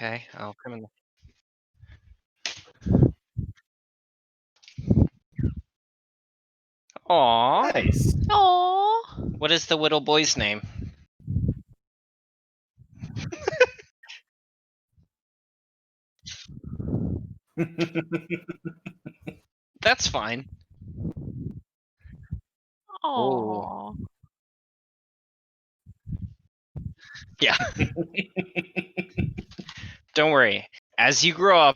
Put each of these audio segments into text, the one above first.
Okay, I'll come in. Aww. Nice. Aww. What is the little boy's name? That's fine. Aww. Yeah. Don't worry. As you grow up,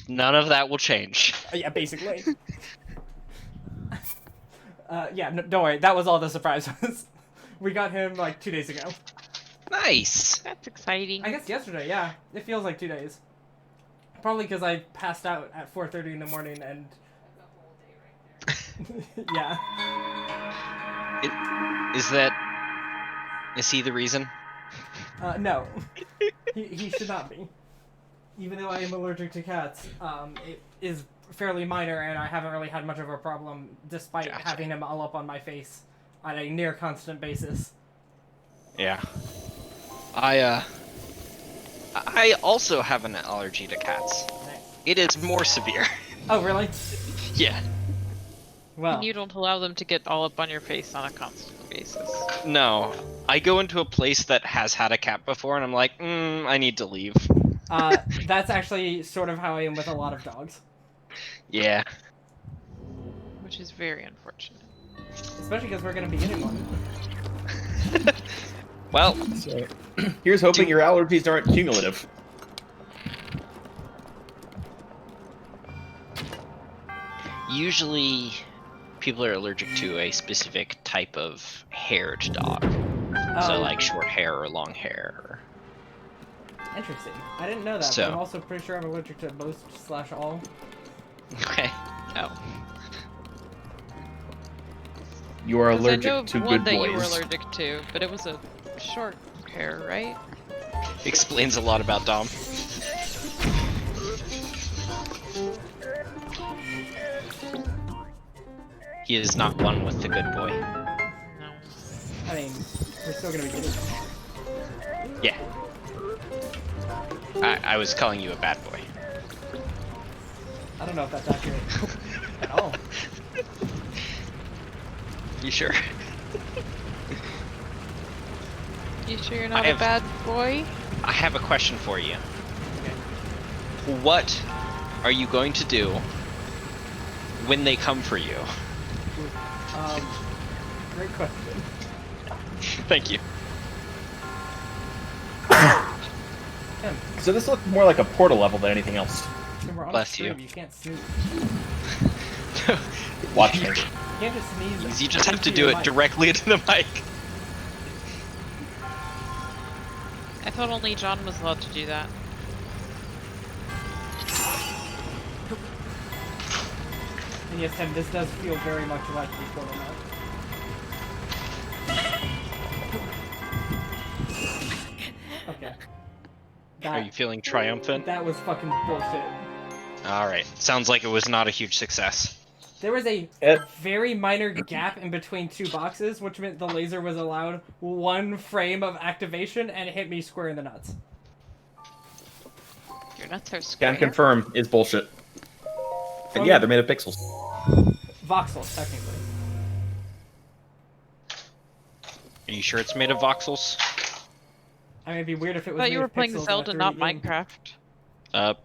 none of that will change. Yeah, basically. Yeah, no, don't worry. That was all the surprise was. We got him like 2 days ago. Nice. That's exciting. I guess yesterday, yeah. It feels like 2 days. Probably because I passed out at 4:30 in the morning and... yeah. Is he the reason? No. He should not be. Even though I am allergic to cats, it is fairly minor and I haven't really had much of a problem despite Gotcha. having him all up on my face on a near constant basis. Yeah. I also have an allergy to cats. It is more severe. Oh, really? Yeah. Well, And you don't allow them to get all up on your face on a constant basis. No. I go into a place that has had a cat before and I'm like, I need to leave. that's actually sort of how I am with a lot of dogs. Yeah. Which is very unfortunate. Especially because we're going to be getting one. Well, So, here's hoping your allergies aren't cumulative. usually people are allergic to a specific type of haired dog. So like short hair or long hair. Interesting. I didn't know that, So- but I'm also pretty sure I'm allergic to most/all. Okay. Oh. You are 'Cause I know allergic to one good that you were boys. allergic to, but it was a short hair, right? Explains a lot about Dom. He is not one with the good boy. No. I mean, we're still going to be getting one. Yeah. I was calling you a bad boy. I don't know if that's accurate at all. You sure? You sure you're not I a have- bad boy? I have a question for you. Okay. What are you going to do when they come for you? Great question. Thank you. Tim, So this looks more like a portal level than anything else. Tim, we're on Bless a stream. you. You can't sneeze. Watch me. You can't just sneeze. You just have to into do your it mic. directly into the mic. I thought only John was allowed to do that. And yes, Tim, this does feel very much like the portal map. Okay. Are you feeling triumphant? That was fucking bullshit. Alright. Sounds like it was not a huge success. There was a Eh. very minor gap in between two boxes, which meant the laser was allowed one frame of activation, and it hit me square in the nuts. Your nuts are square. Can confirm is bullshit. And yeah, they're made of pixels. Voxels, technically. Are you sure it's made of voxels? I mean, it'd be weird if it I was thought made you were of playing pixels in a Zelda, not 3D game. Minecraft.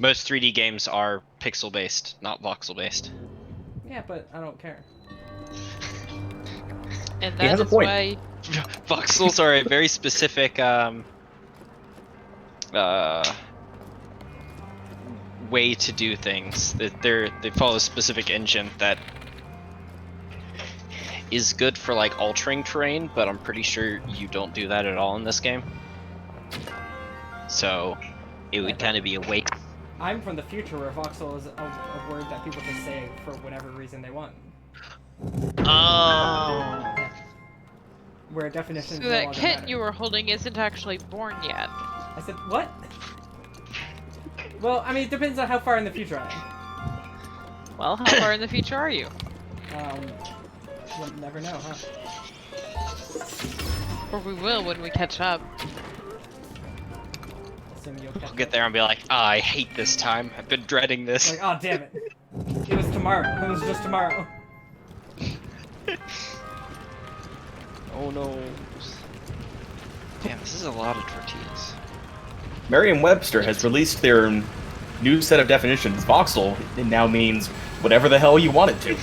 Most 3D games are pixel based, not voxel based. Yeah, but I don't care. And He has that a is point. why Voxels are a very specific way to do things. They follow a specific engine that is good for like altering terrain, but I'm pretty sure you don't do that at all in this game. So it would kind of be a waste. I'm from the future where voxel is a word that people just say for whatever reason they want. Oh. Where definitions so no that longer kitten matter. you were holding isn't actually born yet. I said, what? Well, I mean, it depends on how far in the future I Well, how far in the future are you? am. We'll never know, huh? Or we will when we catch up. assuming you'll catch I'll get up. there and be like, I hate this time. I've been dreading this. Like, oh damn it. It was tomorrow. It was just tomorrow. Oh no. Damn, this is a lot of tortillas. Merriam-Webster has released their new set of definitions. Voxel, it now means whatever the hell you want it to.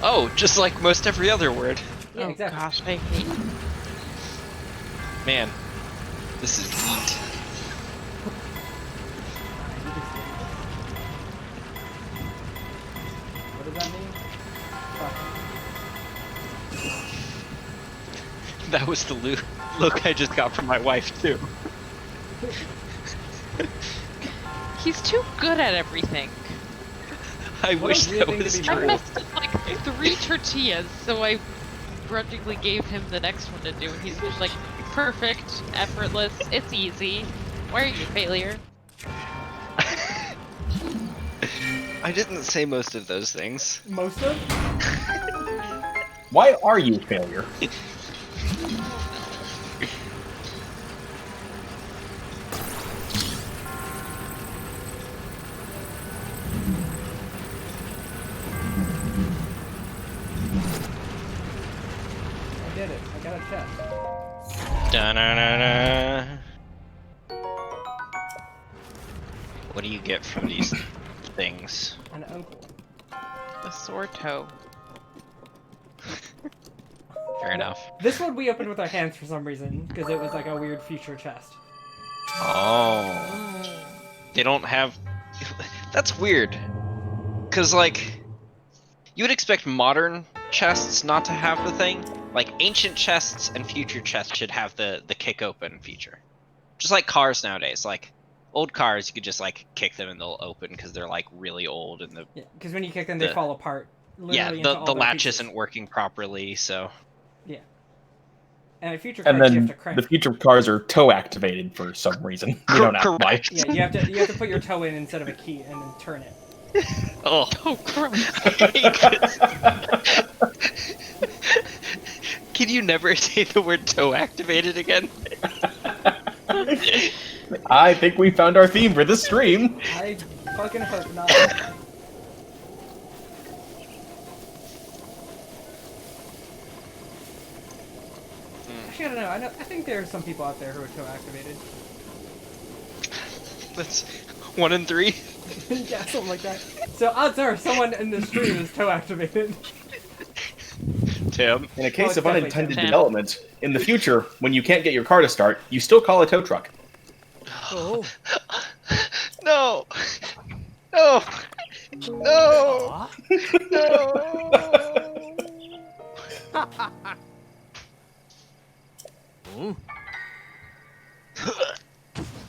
Oh, just like most every other word. Yeah, Oh exactly. gosh, I hate. Man, this is neat. What does that mean? Fuck. That was the look I just got from my wife, too. He's too good at everything. I What wish a weird that thing to was be I true. messed up like 3 tortillas, so I grudgingly gave him the next one to do, and he's just like, perfect, effortless, it's easy. Why are you a failure? I didn't say most of those things. Most of? Why are you a failure? I did it. I got a chest. Da-na-na-na. What do you get from these things? An uncle. A sore toe. Fair enough. This one we opened with our hands for some reason, because it was like a weird future chest. Oh. They don't have... That's weird. Because, like, you would expect modern chests not to have the thing. Like, ancient chests and future chests should have the kick open feature. Just like cars nowadays. Like, old cars, you could just, like, kick them and they'll open because they're, like, really old and the... Yeah, because when you kick them, they The- fall apart. Yeah, Literally into all the their latch pieces. isn't working properly, so... Yeah. And a future And cars, you then have to crank. the future cars are toe activated for some reason. We don't know why. Correct. Yeah, you have to put your toe in instead of a key and then turn it. Oh, Oh, gross. Can you never say the word toe activated again? I think we found our theme for this stream. I fucking hope not. Actually, I don't know. I think there are some people out there who are toe activated. That's 1 in 3. Yeah, something like that. So odds are someone in the stream is toe activated. Tim. In a case it's of definitely unintended Tim. development, in the future, when you can't get your car to start, you still call a tow truck. Oh. No. No. No. No.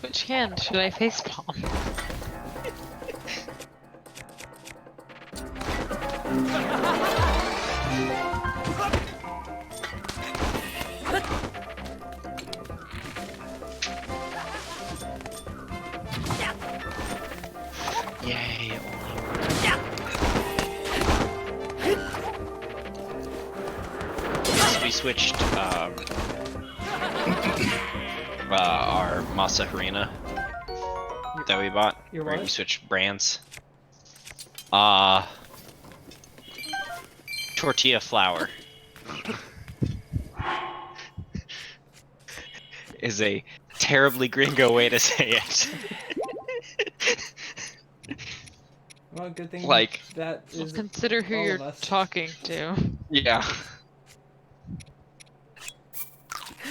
Which hand should I facepalm? Yay. We switched our masa harina that we bought. Your Right, what? we switched brands. Tortilla flour is a terribly gringo way to say it. Well, good thing Like- that Well, is consider who all of you're us. talking to. Yeah.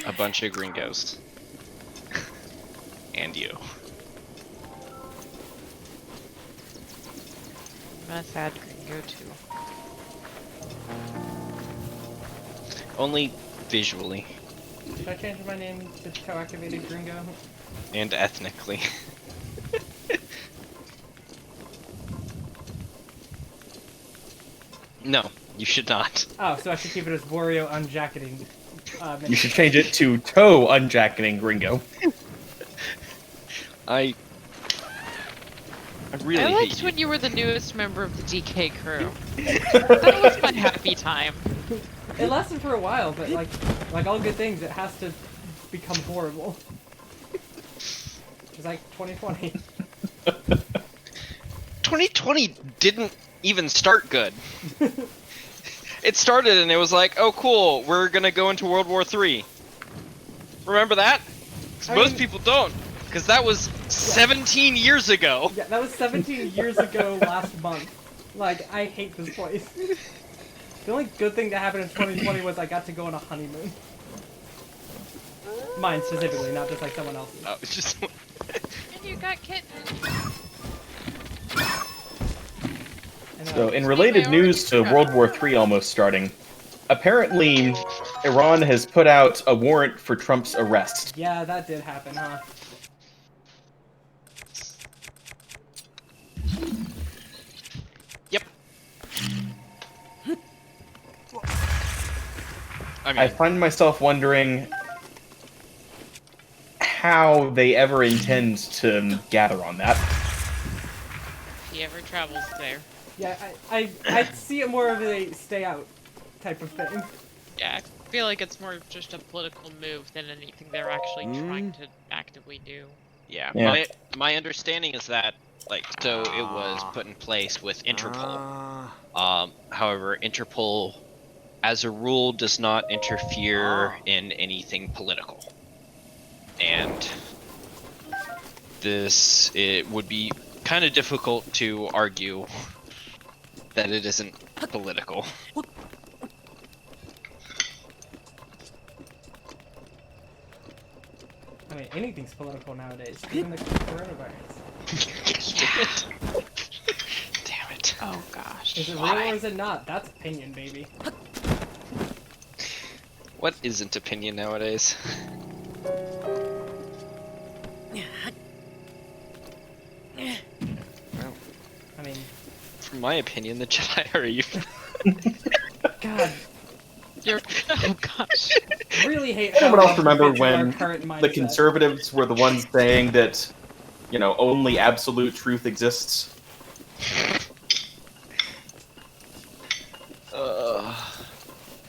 A bunch of gringos. And you. I'm a sad gringo too. Only visually Should I change my name to toe activated gringo? and ethnically. No, you should not. Oh, so I should keep it as Wario unjacketing. You should change it to toe unjacketing gringo. I really I hate liked you. when you were the newest member of the DK crew. That was my happy time. It lasted for a while, but like all good things, it has to become horrible. It's like 2020. 2020 didn't even start good. It started and it was like, oh cool, we're gonna go into World War III. Remember that? 'Cause I most mean- people don't. Because that was 17 years ago. Yeah, that was 17 years ago last month. Like, I hate this place. The only good thing that happened in 2020 was I got to go on a honeymoon. Mine specifically, not just like someone else's. Oh, it's just... And you got kittens. And, So, in related news to World War III almost starting, apparently Iran has put out a warrant for Trump's arrest. yeah, that did happen, huh? Yep. I I mean, find myself wondering how they ever intend to gather on that. He ever travels there. Yeah, I see it more of a stay out type of thing. Yeah, I feel like it's more just a political move than anything they're actually trying to actively do. yeah. Yeah. My understanding is that, like, so it was put in place with Interpol. However, Interpol, as a rule, does not interfere in anything political. And it would be kind of difficult to argue that it isn't political. I mean, anything's political nowadays, even the coronavirus. Damn it. Damn it. Oh gosh. Is it real Why? or is it not? That's opinion, baby. What isn't opinion nowadays? Well, I mean, from my opinion, the Jedi are evil. God, You're oh gosh. I really hate Anyone how else remember fits with our when current the mindset. conservatives were the ones saying that, you know, only absolute truth exists?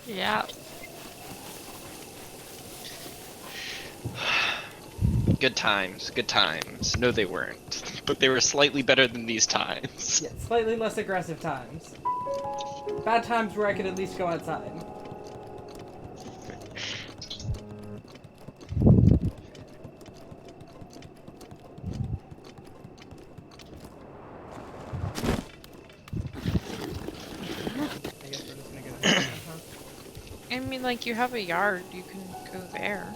Yeah. Good times, good times. No, they weren't. But they were slightly better than these times. Yeah, slightly less aggressive times. Bad times where I could at least go outside. I guess we're just gonna go to huh? I mean, like, you have a yard, you can go there.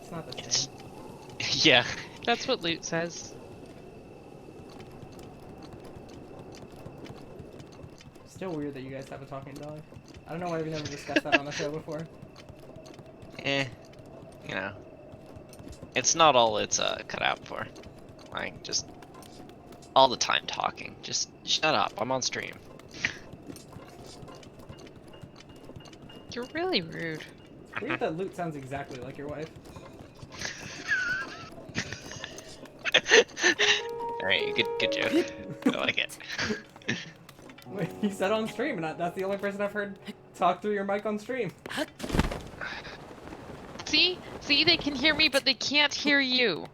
It's not the It's- same. Yeah. That's what Loot says. Still weird that you guys have a talking dog. I don't know why we've never discussed that on the show before. Eh. You know. It's not all it's cut out for. Like, just all the time talking. Just shut up, I'm on stream. You're really rude. It's weird that Luke sounds exactly like your wife. Alright, good joke. I like it. Wait, he said on stream, and that's the only person I've heard talk through your mic on stream. See? See, they can hear me, but they can't hear you.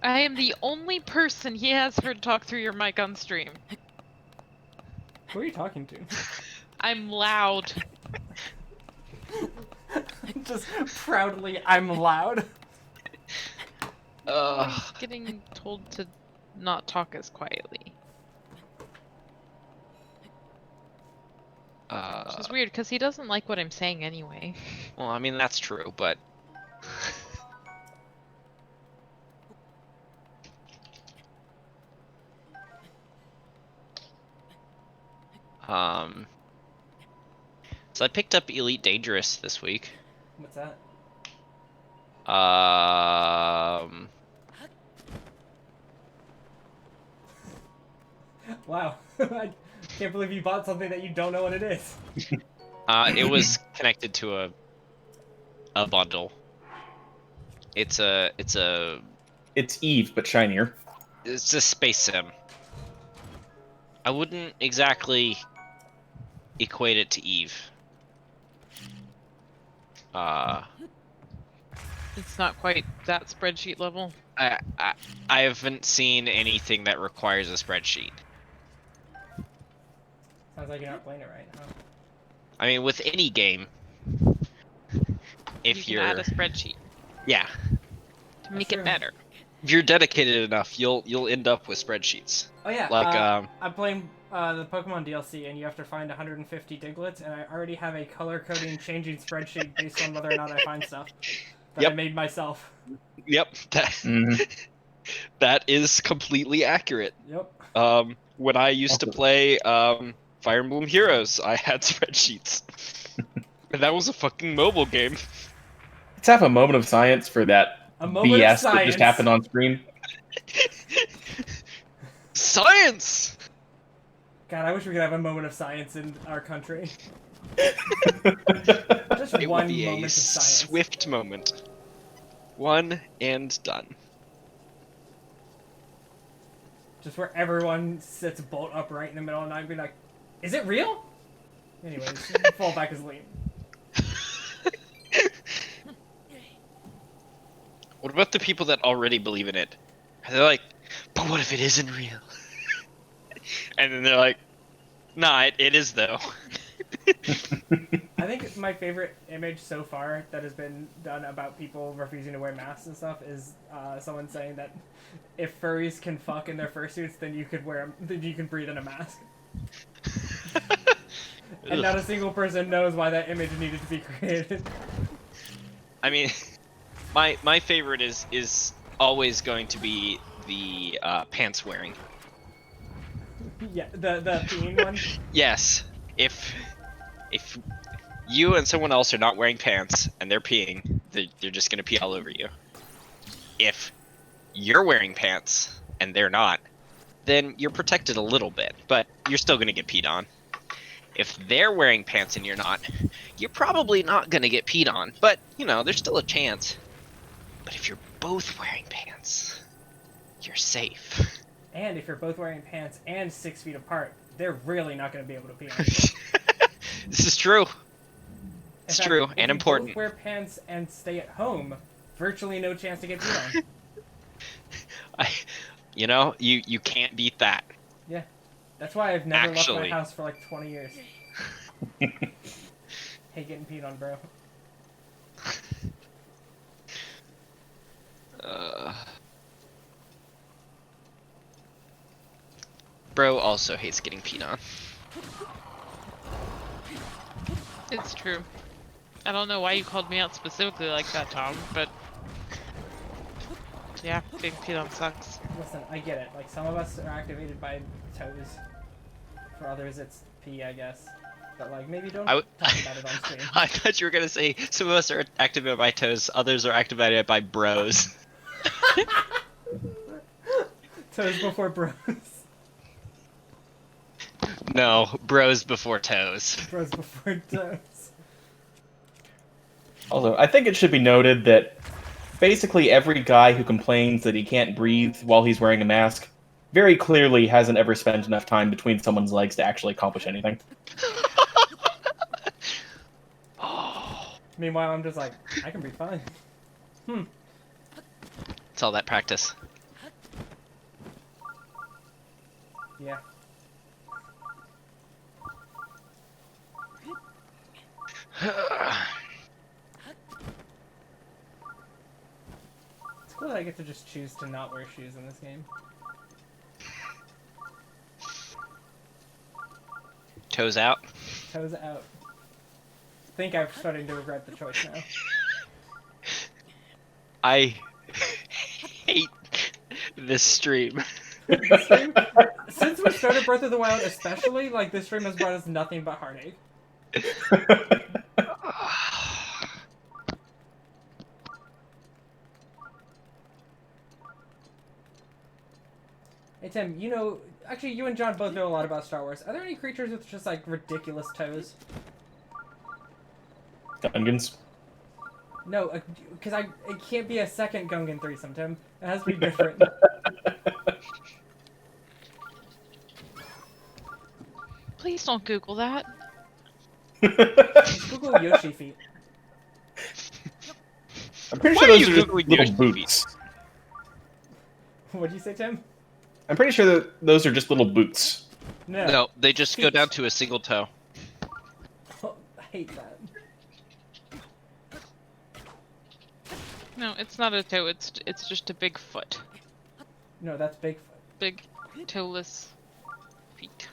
I am the only person he has heard talk through your mic on stream. Who are you talking to? I'm loud. Just proudly, I'm loud. I'm getting told to not talk as quietly. Which is weird, because he doesn't like what I'm saying anyway. Well, I mean, that's true, but... So I picked up Elite Dangerous this week. What's that? Wow. I can't believe you bought something that you don't know what it is. It was connected to a bundle. It's It's Eve, but shinier. a space sim. I wouldn't exactly equate it to Eve. It's not quite that spreadsheet level. I haven't seen anything that requires a spreadsheet. Sounds like you're not playing it right, huh? I mean, with any game, if You can add a spreadsheet yeah, to make true. it better. if you're dedicated enough, you'll end up with spreadsheets. Oh yeah, Like I'm playing the Pokemon DLC, and you have to find 150 Diglets, and I already have a color-coding changing spreadsheet based on whether or not I find stuff that I Yep. made myself. Yep, that is completely accurate. Yep. When I used to play Fire Emblem Heroes, I had spreadsheets. And that was a fucking mobile game. Let's have a moment of science for that A moment of BS that just science. happened on screen. Science! God, I wish we could have a moment of science in our country. Just It one would be moment a of science. swift moment. One and done. Just where everyone sits bolt upright in the middle of the night and be like, is it real? Anyways, fall back as lean. What about the people that already believe in it? They're like, but what if it isn't real? And then they're like, nah, it is though. I think my favorite image so far that has been done about people refusing to wear masks and stuff is someone saying that if furries can fuck in their fursuits, then you could then you can breathe in a mask. And not a single person knows why that image needed to be created. I mean, my favorite is always going to be the pants wearing. Yeah, the peeing one. Yes, if you and someone else are not wearing pants and they're peeing, they're just gonna pee all over you. If you're wearing pants and they're not, then you're protected a little bit, but you're still gonna get peed on. If they're wearing pants and you're not, you're probably not gonna get peed on, but you know, there's still a chance. But if you're both wearing pants, you're safe. And if you're both wearing pants and 6 feet apart, they're really not going to be able to pee on you. This is true. It's In fact, true if and you important. both wear pants and stay at home, virtually no chance to get peed on. You can't beat that. Yeah. That's why I've never left Actually. my house for like 20 years. Hate getting peed on, bro. Bro also hates getting peed on. It's true. I don't know why you called me out specifically like that, Tom, but yeah, getting peed on sucks. Listen, I get it. Like, some of us are activated by toes. For others, it's pee, I guess. But, like, maybe don't talk about it on stream. I thought you were gonna say some of us are activated by toes, others are activated by bros. Toes before bros. No, bros before toes. Bros before toes. Also, I think it should be noted that basically every guy who complains that he can't breathe while he's wearing a mask very clearly hasn't ever spent enough time between someone's legs to actually accomplish anything. Meanwhile, I'm just like, I can breathe fine. It's all that practice. Yeah. It's cool that I get to just choose to not wear shoes in this game. Toes out. Toes out. I think I'm starting to regret the choice now. I hate this stream. Since we started Breath of the Wild especially, like, this stream has brought us nothing but heartache. Hey Tim, you know, actually you and John both know a lot about Star Wars. Are there any creatures with just, like, ridiculous toes? Gungans. No, because it can't be a second Gungan threesome, Tim. It has to be different. Please don't Google that. Just Google Yoshi feet. I'm pretty Why sure are those you are just Googling little yours, boots. What'd you say, Tim? I'm pretty sure that those are just little boots. No, they just go Feet. down to a single toe. Oh, I hate that. No, it's not a toe. It's just a big foot. No, that's Bigfoot. Big toeless feet.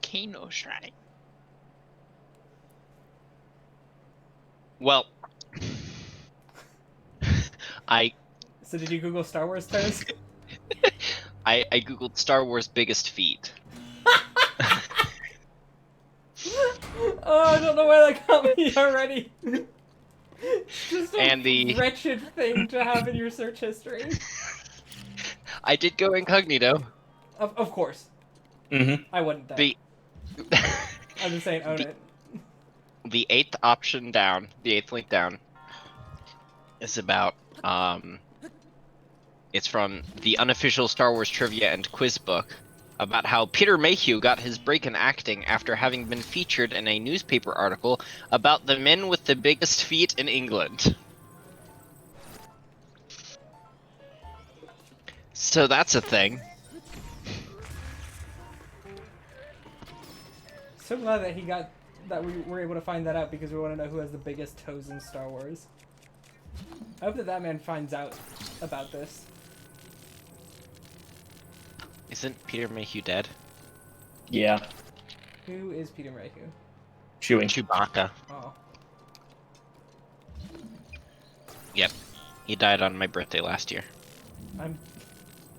Kano Shrine. Well, I So did you Google Star Wars toes? I googled Star Wars biggest feet. Oh, I don't know why that got me already. Just a And the- wretched thing to have in your search history. I did go incognito. Of course. Mm-hmm. I wouldn't though. The I'm just saying, own the- it. the eighth option down, the eighth link down, is about it's from the unofficial Star Wars trivia and quiz book about how Peter Mayhew got his break in acting after having been featured in a newspaper article about the men with the biggest feet in England. So that's a thing. So glad that we were able to find that out because we want to know who has the biggest toes in Star Wars. I hope that man finds out about this. Isn't Peter Mayhew dead? Yeah. Who is Peter Mayhew? Chewing. Chewbacca. Oh. Yep. He died on my birthday last year.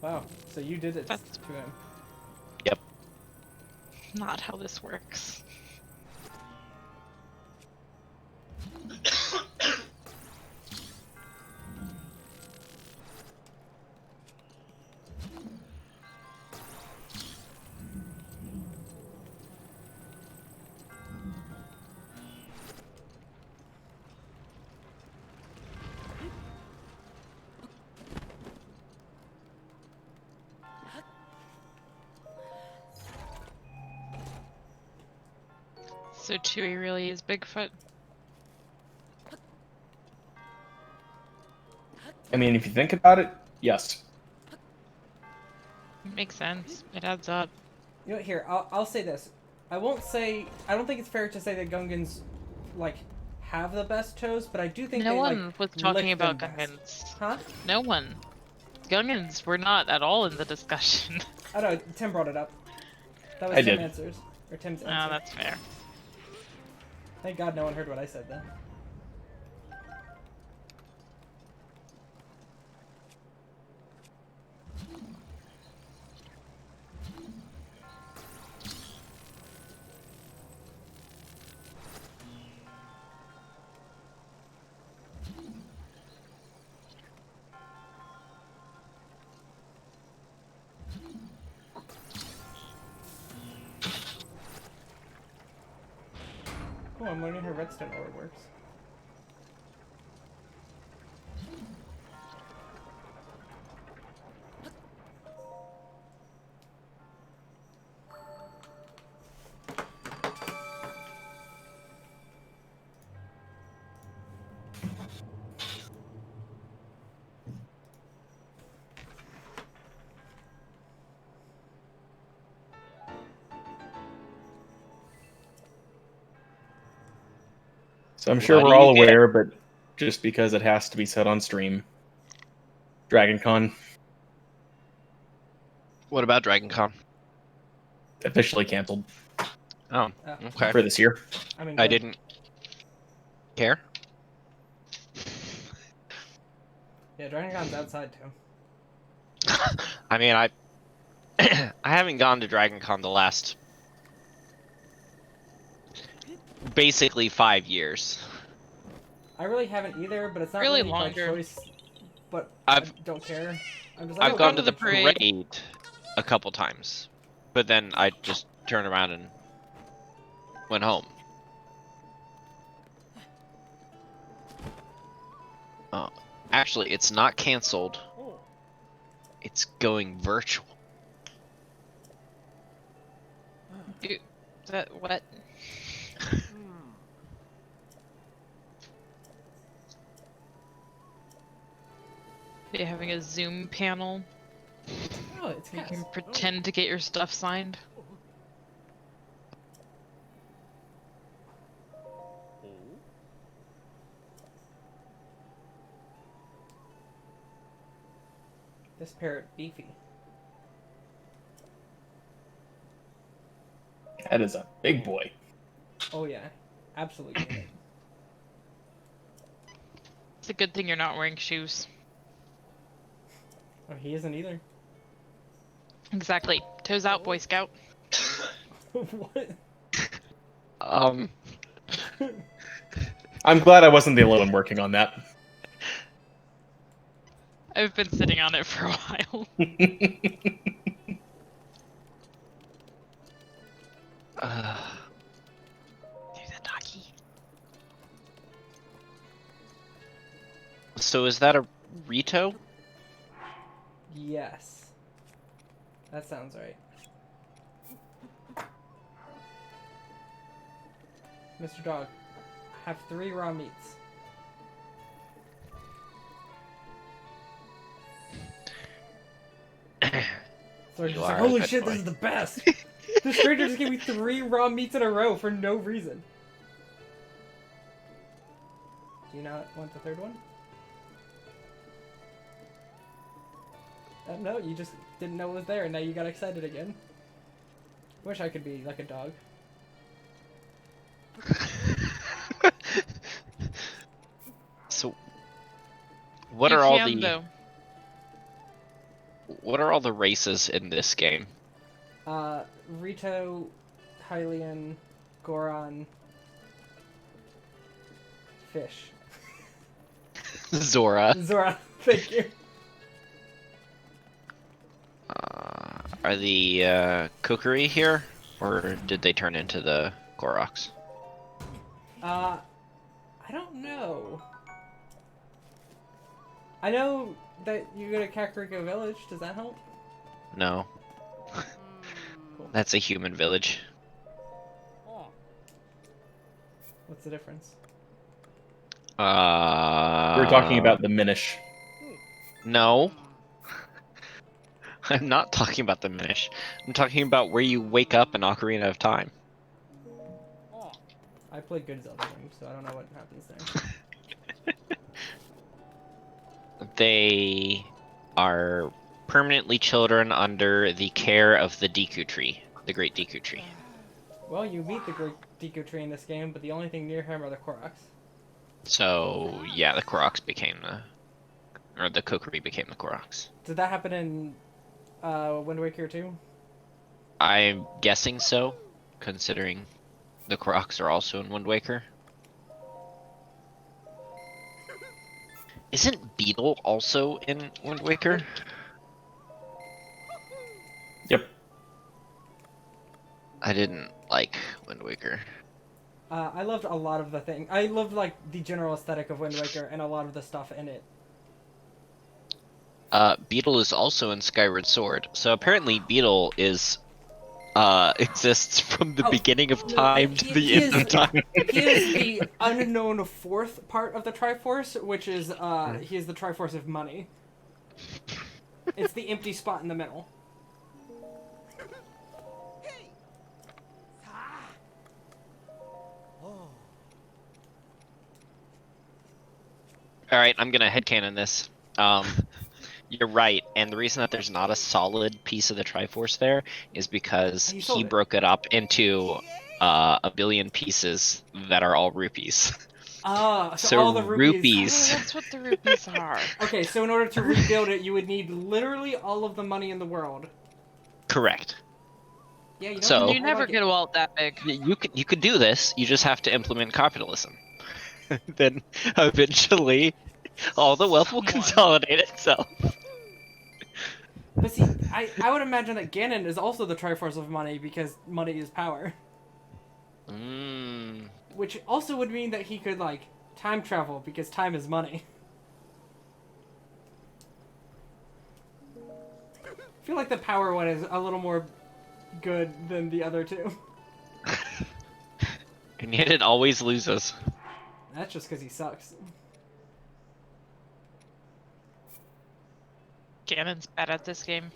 Wow. So you did it That's- to him. Yep. Not how this works. So Chewie really is Bigfoot? I mean, if you think about it, yes. Makes sense. It adds up. You know, here, I'll say this. I don't think it's fair to say that Gungans, like, have the best toes, but I do think No they, one like, was talking lick about them best. Gungans. Huh? No one. Gungans were not at all in the discussion. I don't know, Tim brought it up. That was I Tim's did. answers. Or Tim's Oh, answer. that's fair. Thank God no one heard what I said then. Oh, I'm learning how redstone ore works. So I'm sure What we're do all you get? aware, but just because it has to be said on stream. DragonCon What about DragonCon? officially canceled Oh, Ah. okay. for this year. I mean, I good. didn't care. Yeah, DragonCon's outside too. I mean, I I haven't gone to DragonCon the last basically 5 years. I really haven't either, but it's not Really really, by longer. choice. But I've- I don't care. I'm just like, I've oh, gone go to the the parade. parade a couple times, but then I just turned around and went home. Actually, it's not canceled. Oh. It's going virtual. What? Are you having a Zoom panel? Oh, it's You Cass. can pretend to get your stuff signed. This parrot beefy. That is a big boy. Oh yeah, absolutely gaming. It's a good thing you're not wearing shoes. Oh, he isn't either. Exactly. Toes out, Boy Scout. What? I'm glad I wasn't the only one working on that. I've been sitting on it for a while. There's a doggy. So is that a Rito? Yes. That sounds right. Mr. Dog, have 3 raw meats. So You just like, are a holy good shit, boy." this is the best! The stranger just gave me 3 raw meats in a row for no reason. Do you not want the 3rd one? No, you just didn't know it was there and now you got excited again. Wish I could be like a dog. So, what You are all can, the though. what are all the races in this game? Rito, Hylian, Goron, Fish. Zora. Zora, thank you. Are the Kukuri here, or did they turn into the Koroks? I don't know. I know that you go to Kakariko Village. Does that help? No. That's a human village. What's the difference? We're talking about the Minish. No. I'm not talking about the Minish. I'm talking about where you wake up in Ocarina of Time. I played good Zelda games, so I don't know what happens there. They are permanently children under the care of the Deku Tree, the Great Deku Tree. Well, you meet the Great Deku Tree in this game, but the only thing near him are the Koroks. So yeah, the Koroks became the Kokiri became the Koroks. Did that happen in Wind Waker 2? I'm guessing so, considering the Koroks are also in Wind Waker. Isn't Beetle also in Wind Waker? Yep. I didn't like Wind Waker. I loved a lot of the thing. I loved like the general aesthetic of Wind Waker and a lot of the stuff in it. Beetle is also in Skyward Sword, so apparently Beetle is exists from the beginning of time to the end of time. He is the unknown 4th part of the Triforce, which is he is the Triforce of money. It's the empty spot in the middle. Alright, I'm gonna headcanon this. You're right, and the reason that there's not a solid piece of the Triforce there is because He sold he it. broke it up into a billion pieces that are all rupees. So all the rupees. Oh, that's what the rupees are. Okay, so in order to rebuild it, you would need literally all of the money in the world. Correct. Yeah, you know. So- what? You I never like get a wallet that big. You could do this, you just have to implement capitalism. Then eventually all the wealth will Someone. consolidate itself. But see, I would imagine that Ganon is also the Triforce of money because money is power. Mm. Which also would mean that he could, like, time travel because time is money. feel like the power one is a little more good than the other two. And yet it always loses. That's just because he sucks. Ganon's bad at this game.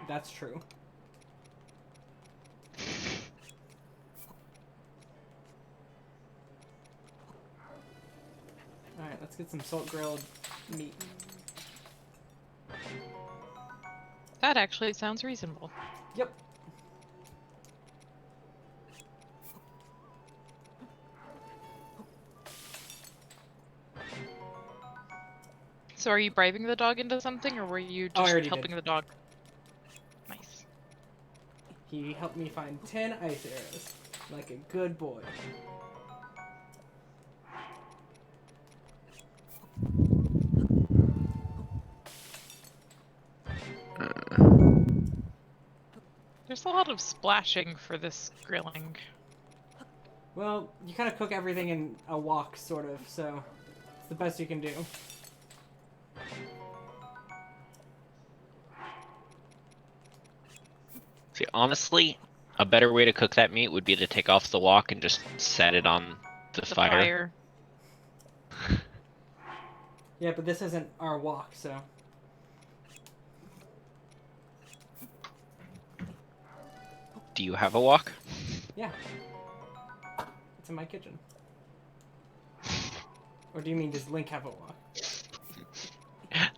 That's true. Alright, let's get some salt grilled meat. That actually sounds reasonable. Yep. So are you bribing the dog into something, or were you Oh, I just already helping did. the dog? Nice. He helped me find 10 ice arrows. Like a good boy. There's a lot of splashing for this grilling. Well, you kind of cook everything in a wok, sort of, so it's the best you can do. See, honestly, a better way to cook that meat would be to take off the wok and just set it on the fire. Yeah, but this isn't our wok, so... Do you have a wok? Yeah. It's in my kitchen. Or do you mean does Link have a wok?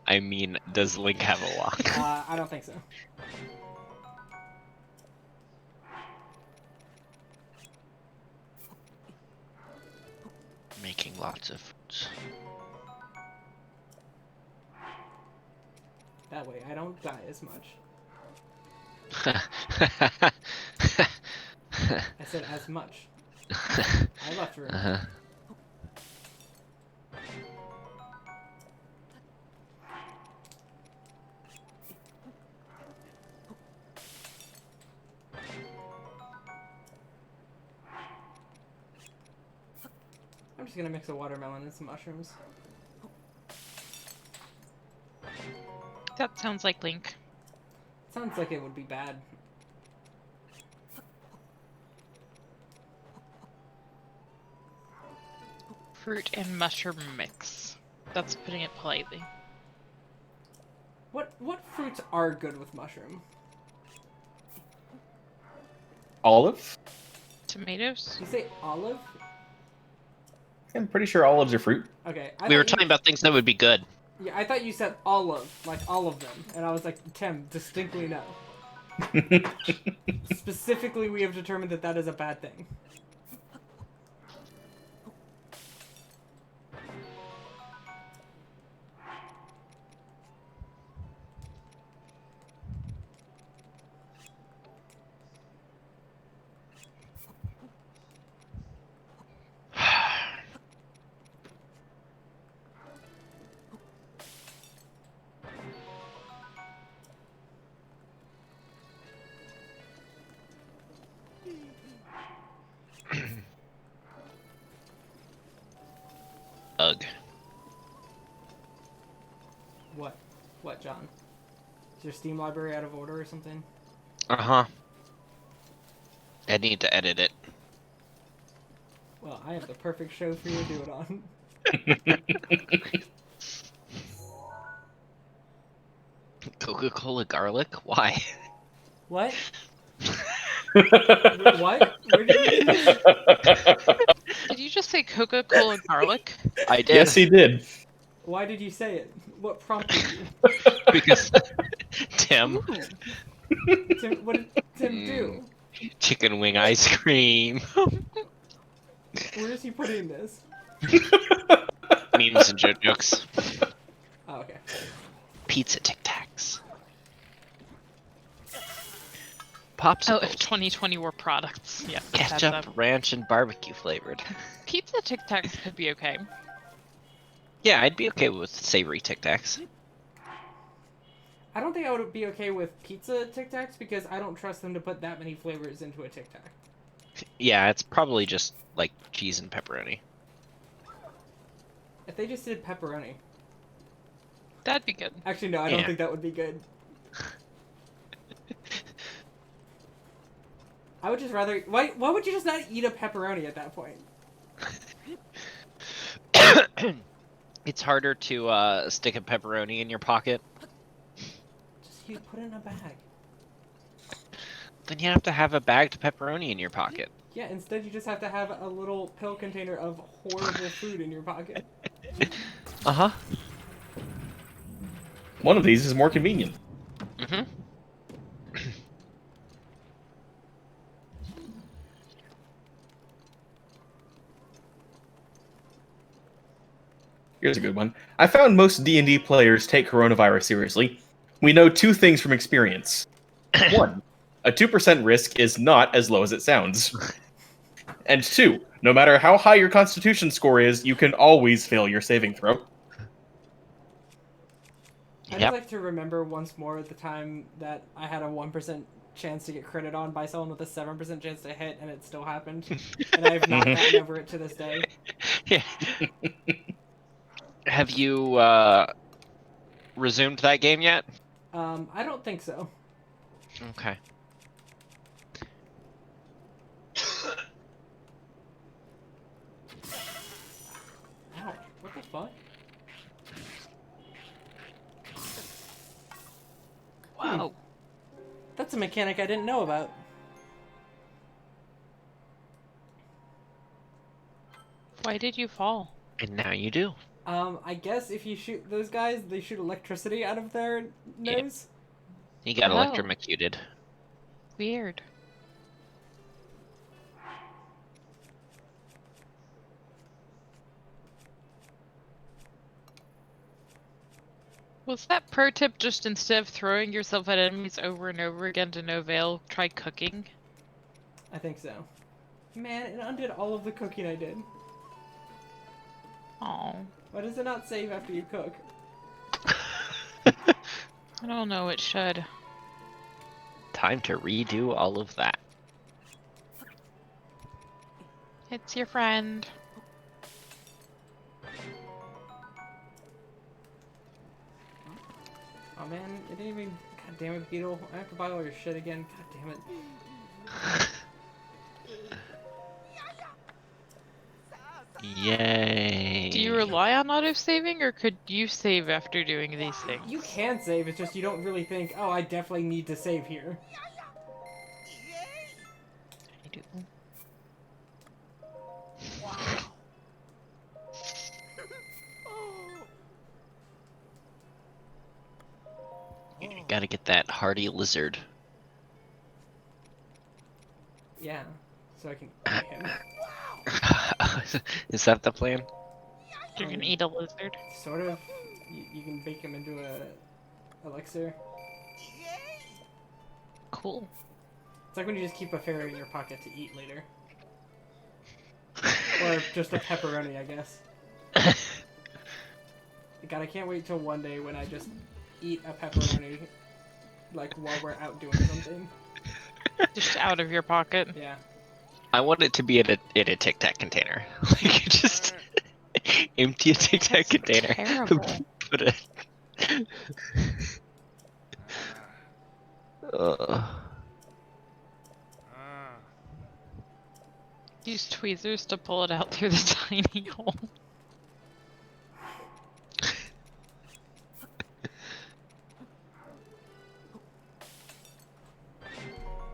I mean, does Link have a wok? I don't think so. Making lots of foods. That way I don't die as much. I said as much. I left room. Uh-huh. I'm just gonna mix a watermelon and some mushrooms. That sounds like Link. Sounds like it would be bad. Fruit and mushroom mix. That's putting it politely. What fruits are good with mushroom? Olive? Tomatoes? You say olive? I'm pretty sure olives are fruit. Okay. We were talking about things that would be good. Yeah, I thought you said olive, like all of them, and I was like, Tim, distinctly no. Specifically, we have determined that that is a bad thing. Ugh. What? What, John? Is your Steam library out of order or something? Uh-huh. I need to edit it. Well, I have the perfect show for you to do it on. Coca-Cola garlic? Why? What? What? Where did you hear this? Did you just say Coca-Cola garlic? I did. Yes, he did. Why did you say it? What prompted you? Because Tim, Tim, what did Tim do? chicken wing ice cream. Where is he putting this? Memes and jokes. Oh, okay. Pizza Tic Tacs. Oh, Popsicles. if 2020 were products. Yeah. that's Ketchup, ranch, and barbecue flavored. Pizza Tic Tacs could be okay. Yeah, I'd be okay with savory Tic Tacs. I don't think I would be okay with pizza Tic Tacs because I don't trust them to put that many flavors into a Tic Tac. Yeah, it's probably just like cheese and pepperoni. If they just did pepperoni. That'd be good. Actually, no, I don't Yeah. think that would be good. I would just rather. Why would you just not eat a pepperoni at that point? It's harder to stick a pepperoni in your pocket. Just you put it in a bag. Then you have to have a bagged pepperoni in your pocket. Yeah, instead you just have to have a little pill container of horrible food in your pocket. Uh-huh. One of these is more convenient. Mm-hmm. Here's a good one. I found most D&D players take coronavirus seriously. We know two things from experience. One, a 2% risk is not as low as it sounds. And two, no matter how high your constitution score is, you can always fail your saving throw. I'd just like to remember once more the time that I had a 1% chance to get critted on by someone with a 7% chance to hit, and it still happened. And I have not gotten over it to this day. Yeah. Have you resumed that game yet? I don't think so. Okay. Ouch, what the fuck? Wow. That's a mechanic I didn't know about. Why did you fall? And now you do. I guess if you shoot those guys, they shoot electricity out of their Yep. nose. You got Oh. electrocuted. Weird. Was that pro tip just instead of throwing yourself at enemies over and over again to no avail, try cooking? I think so. Man, it undid all of the cooking I did. Oh, Why does it not save after you cook? I don't know, it should. Time to redo all of that. It's your friend. Oh man, it didn't even. God damn it, Beetle. I have to buy all your shit again. God damn it. Yay. Do you rely on auto-saving, or could you save after doing these things? You can save, it's just you don't really think, oh, I definitely need to save here. I do. You gotta get that hardy lizard. Yeah, so I can eat him. Is that the plan? You're gonna eat a lizard? Sort of. You can bake him into a elixir. Cool. It's like when you just keep a fairy in your pocket to eat later. Or just a pepperoni, I guess. God, I can't wait till one day when I just eat a pepperoni, like, while we're out doing something. Just out of your pocket. Yeah. I want it to be in a Tic Tac container. Like, just empty a Tic Tac container. Terrible. Put it. Use tweezers to pull it out through the tiny hole.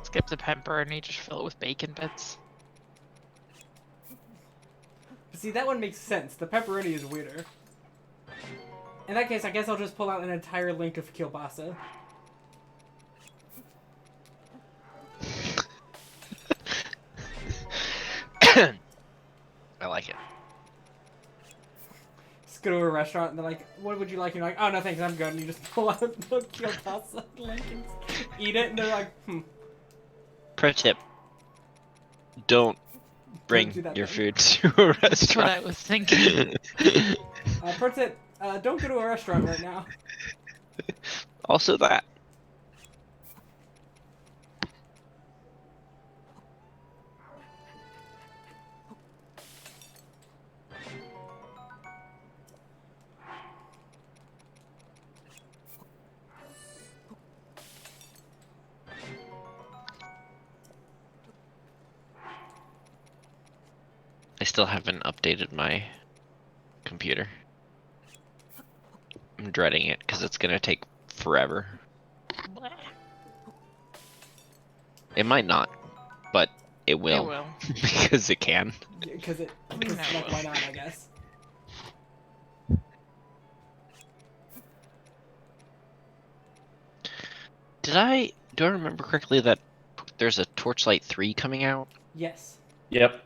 Skip the pepperoni, just fill it with bacon bits. See, that one makes sense. The pepperoni is weirder. In that case, I guess I'll just pull out an entire link of kielbasa. I like it. Just go to a restaurant and they're like, what would you like? And you're like, oh, no thanks, I'm good. And you just pull out the kielbasa link and eat it. And they're like, Pro tip. Don't bring do that your then. food to a That's what I restaurant. was thinking. pro tip, don't go to a restaurant right now. Also that. I still haven't updated my computer. I'm dreading it because it's gonna take forever. It might not, but it will. It will. Because it can. Because it, No. like, why not? I guess. Do I remember correctly that there's a Torchlight 3 coming out? Yes. Yep.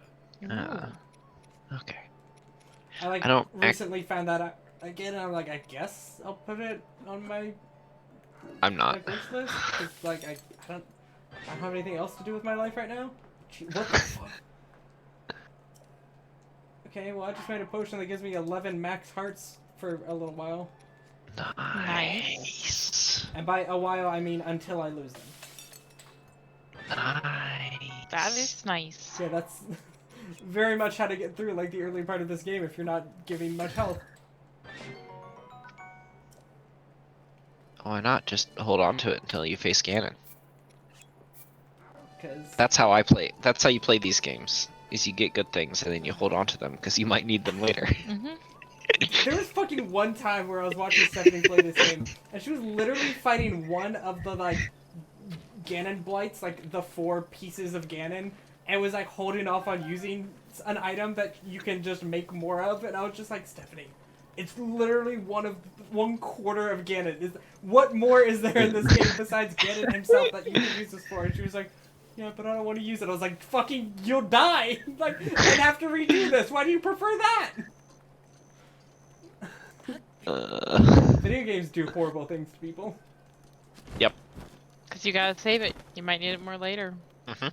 Okay. I I don't recently found that out again, and I'm like, I guess I'll put it on my I'm not. wish list because I don't have anything else to do with my life right now. What the fuck? Okay, well I just made a potion that gives me 11 max hearts for a little while, Nice. and by a while I mean until I lose them. Nice. That is nice. Yeah, that's very much how to get through like the early part of this game if you're not giving much health. Why not just hold on to it until you face Ganon? Because That's how I play. That's how you play these games. Is you get good things and then you hold on to them because you might need them later. Mm-hmm. there was fucking one time where I was watching Stephanie play this game, and she was literally fighting one of the like Ganon blights, like the 4 pieces of Ganon, and was like holding off on using an item that you can just make more of, and I was just like, Stephanie, it's literally 1/4 of Ganon. What more is there in this game besides Ganon himself that you can use this for? And she was like, yeah, but I don't want to use it. I was like, fucking, you'll die! Like, I'd have to redo this. Why do you prefer that? Video games do horrible things to people. Yep. Because you gotta save it. You might need it more later. Mm-hmm.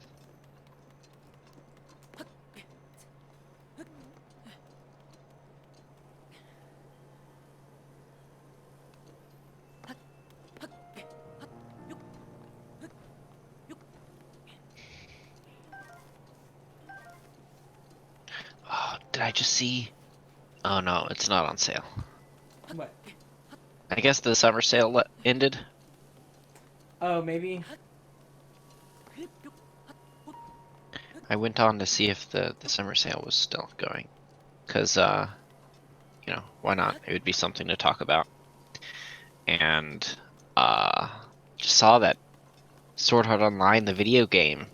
Oh, did I just see? Oh no, it's not on sale. What? I guess the summer sale ended. Oh, maybe. I went on to see if the summer sale was still going. Because, you know, why not? It would be something to talk about. And, just saw that Sword Art Online, the video game,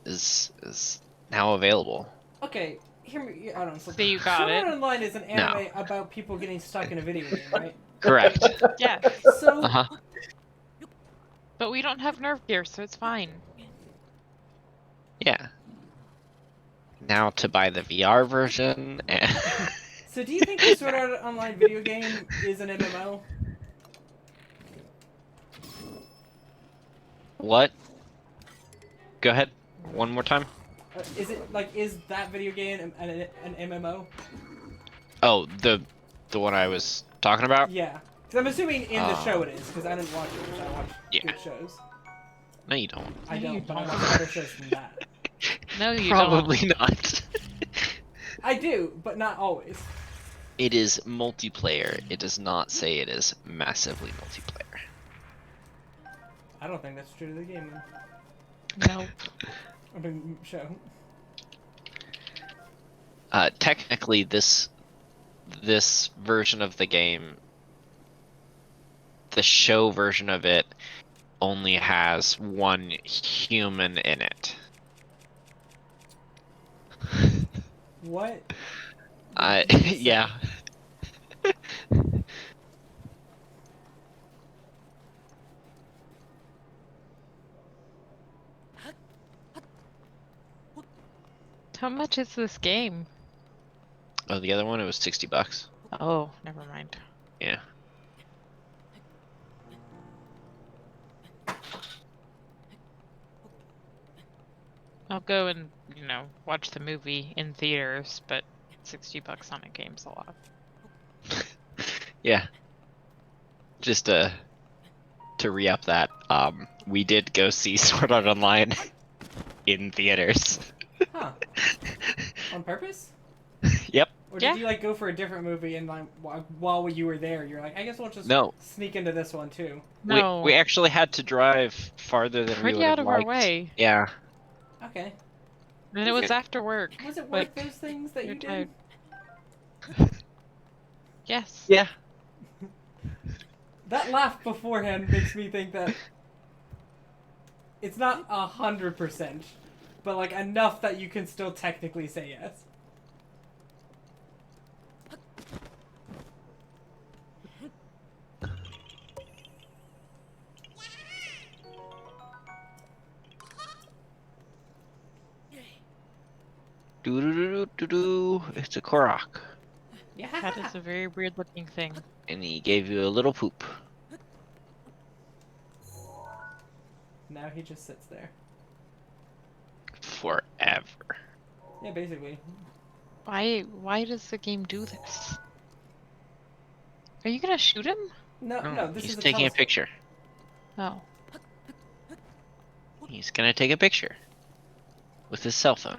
is now available. Okay, hear me. I don't know. So So you got Sword it. Art Online is an anime about people getting stuck in a video game, right? Correct. Yeah. So, Uh-huh. But we don't have nerve gear, so it's fine. Yeah. Now to buy the VR version, and so do you think the Sword Art Online video game is an MMO? what? Go ahead. One more time. Is it like is that video game an MMO? Oh, the one I was talking about? Yeah, because I'm assuming in the show it is. Because I didn't watch it. Because I watch Yeah. good shows. No, you don't. I No, you don't, but I don't. watch better shows than that. No, you Probably don't. not. I do, but not always. It is multiplayer. It does not say it is massively multiplayer. I don't think that's true to the game. No. I mean, show. Technically, this version of the game, the show version of it, only has one human in it. What? Yeah. How much is this game? Oh, the other one, it was $60. Oh, never mind. Yeah. I'll go and, you know, watch the movie in theaters, but $60 on a game's a lot. Yeah. Just to re-up that, we did go see Sword Art Online in theaters. Huh? On purpose? Yep. Or Yeah. did you like go for a different movie and like while you were there, you're like, I guess we'll just No. sneak into this one too. No. We actually had to drive farther than we Pretty would out have of our liked. way. Yeah. Okay. And it was after work. Was it worth Like, those things that you're you did? tired. Yes. Yeah. That laugh beforehand makes me think that it's not 100%, but like enough that you can still technically say yes. Do. It's a Korok. Yeah. That is a very weird looking thing. And he gave you a little poop. Now he just sits there. Forever. Yeah, basically. Why does the game do this? Are you gonna shoot him? No, this he's is a taking a telescope. picture. Oh. He's gonna take a picture. With his cell phone.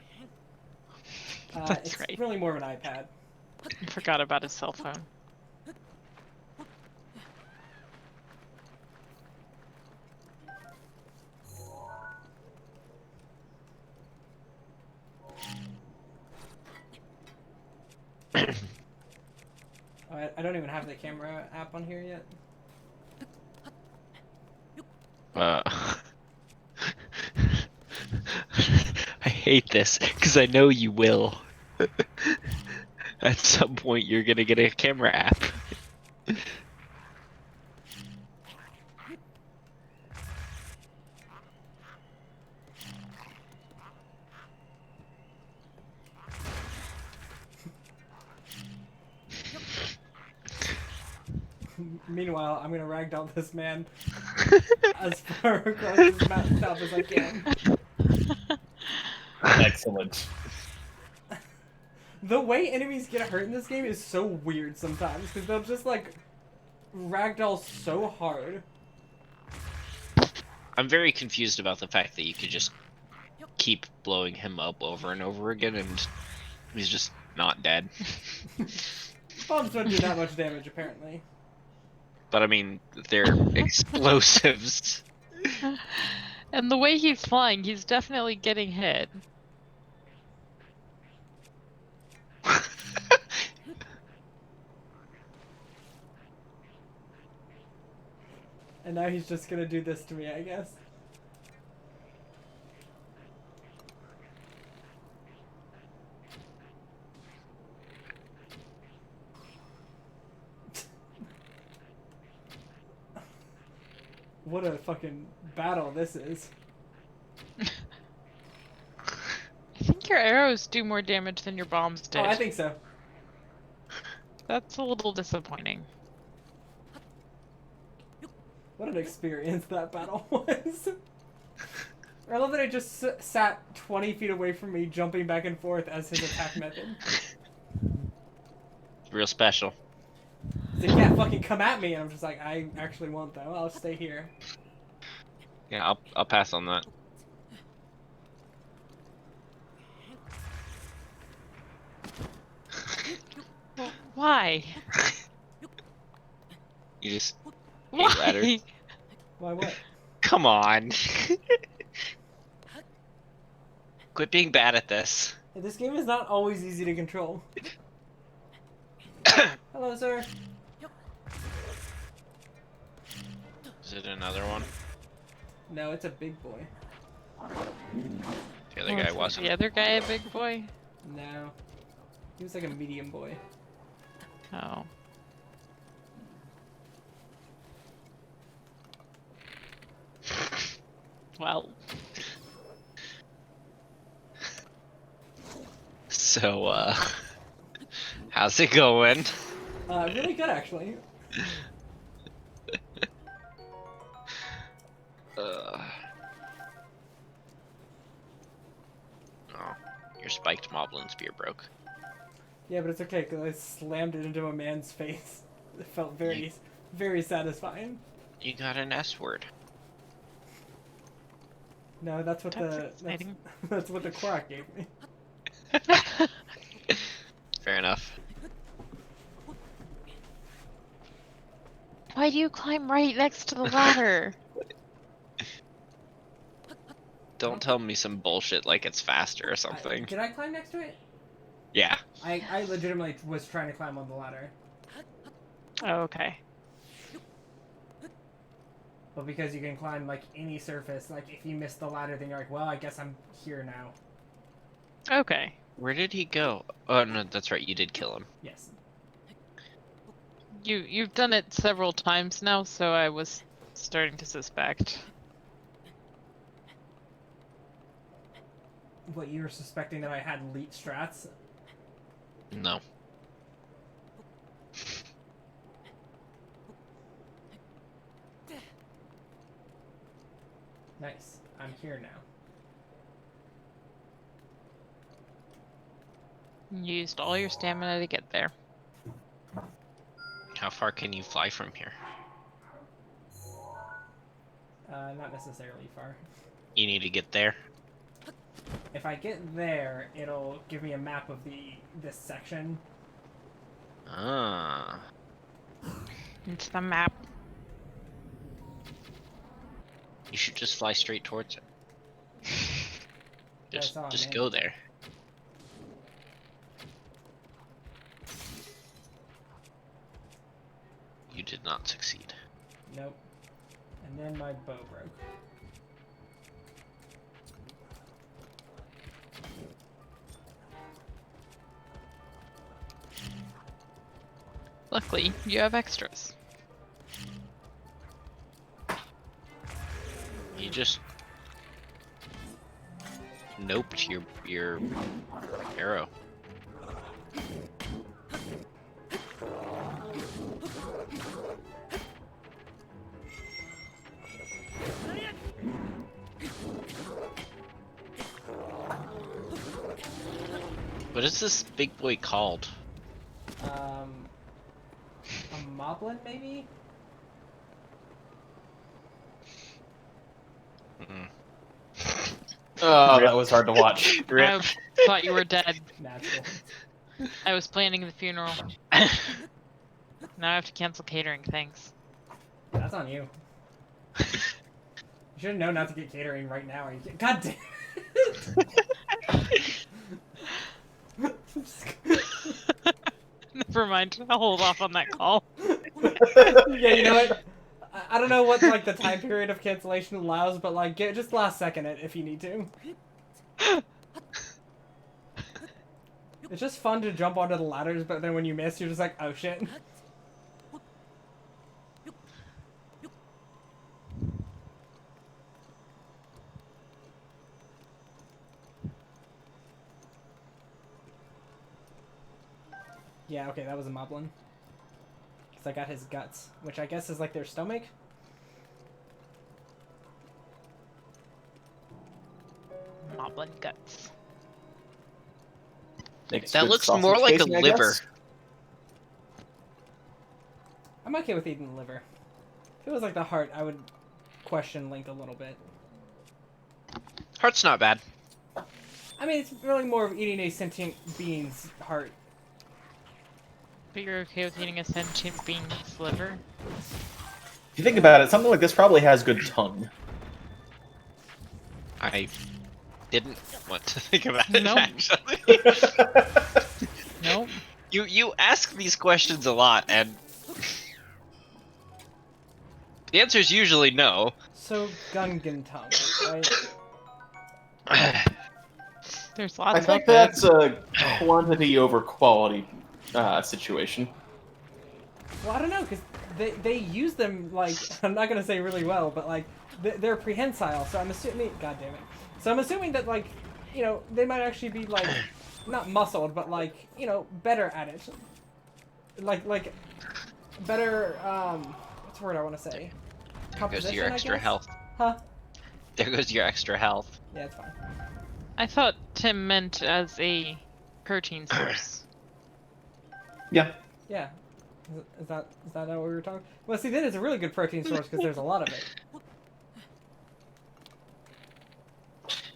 That's It's right. really more of an iPad. I forgot about his cell phone. I don't even have the camera app on here yet. I hate this, because I know you will. At some point, you're gonna get a camera app. Meanwhile, I'm gonna ragdoll this man as far across his mouth as I can. Excellent. The way enemies get hurt in this game is so weird sometimes, because they'll just like ragdoll so hard. I'm very confused about the fact that you could just keep blowing him up over and over again and he's just not dead. Bombs don't do that much damage, apparently. But I mean, they're explosives. And the way he's flying, he's definitely getting hit. And now he's just gonna do this to me, I guess. What a fucking battle this is. I think your arrows do more damage than your bombs did. Oh, I think so. That's a little disappointing. What an experience that battle was. I love that it just sat 20 feet away from me, jumping back and forth as his attack method. Real special. He's like, yeah, fucking come at me, and I'm just like, I actually won't though. I'll stay here. Yeah, I'll pass on that. Well, why? You just Why? hate ladders. Why what? Come on. Quit being bad at this. This game is not always easy to control. Hello, sir. Is it another one? No, it's a big boy. The other guy Was wasn't. the other guy a big boy? No. He was like a medium boy. Oh. Well. So, how's it going? Really good, actually. Oh, your spiked moblin spear broke. Yeah, but it's okay, because I slammed it into a man's face. It felt very, very satisfying. You got an S word. No, that's what That's exciting. that's what the Korok gave me. Fair enough. Why do you climb right next to the ladder? Don't tell me some bullshit like it's faster or something. Did I climb next to it? Yeah. I legitimately was trying to climb on the ladder. Oh, okay. But because you can climb, like, any surface, like, if you miss the ladder, then you're like, well, I guess I'm here now. Okay. Where did he go? Oh no, that's right. You did kill him. Yes. You've done it several times now, so I was starting to suspect. What, you were suspecting that I had elite strats? No. Nice. I'm here now. You used all your stamina to get there. How far can you fly from here? Not necessarily far. You need to get there. If I get there, it'll give me a map of this section. Ah. It's the map. You should just fly straight towards it. Just That's all, man. go there. You did not succeed. Nope. And then my bow broke. Luckily, you have extras. You just noped your arrow. What is this big boy called? A moblin, maybe? Mm. Oh, that was hard to watch. I thought you were dead. Natural. I was planning the funeral. Now I have to cancel catering, thanks. That's on you. You should have known not to get catering right now. God damn it. Never mind. I'll hold off on that call. Yeah, you know what? I don't know what like the time period of cancellation allows, but like just last second it if you need to. It's just fun to jump onto the ladders, but then when you miss, you're just like, oh shit. Yeah, okay, that was a moblin. Because I got his guts, which I guess is like their stomach. Moblin guts. That looks more like a liver. I'm okay with eating the liver. If it was like the heart, I would question Link a little bit. Heart's not bad. I mean, it's really more of eating a sentient being's heart. But you're okay with eating a sentient being's liver? If you think about it, something like this probably has good tongue. I didn't want to think about it, Nope. actually. Nope. You ask these questions a lot, and the answer is usually no. So, Gungan tongue, right? There's I lots think of that's a quantity over quality situation. Well, I don't know, because they use them, like, I'm not going to say really well, but, like, they're prehensile, so I'm assuming, god damn it. So I'm assuming that, like, you know, they might actually be, like, not muscled, but, like, you know, better at it. Like, better, what's the word I want to say? There goes your extra health. Huh? There goes your extra health. Yeah, it's fine. I thought Tim meant as a protein source. Yeah. Yeah. Is that what we were talking? Well, see, then it's a really good protein source because there's a lot of it.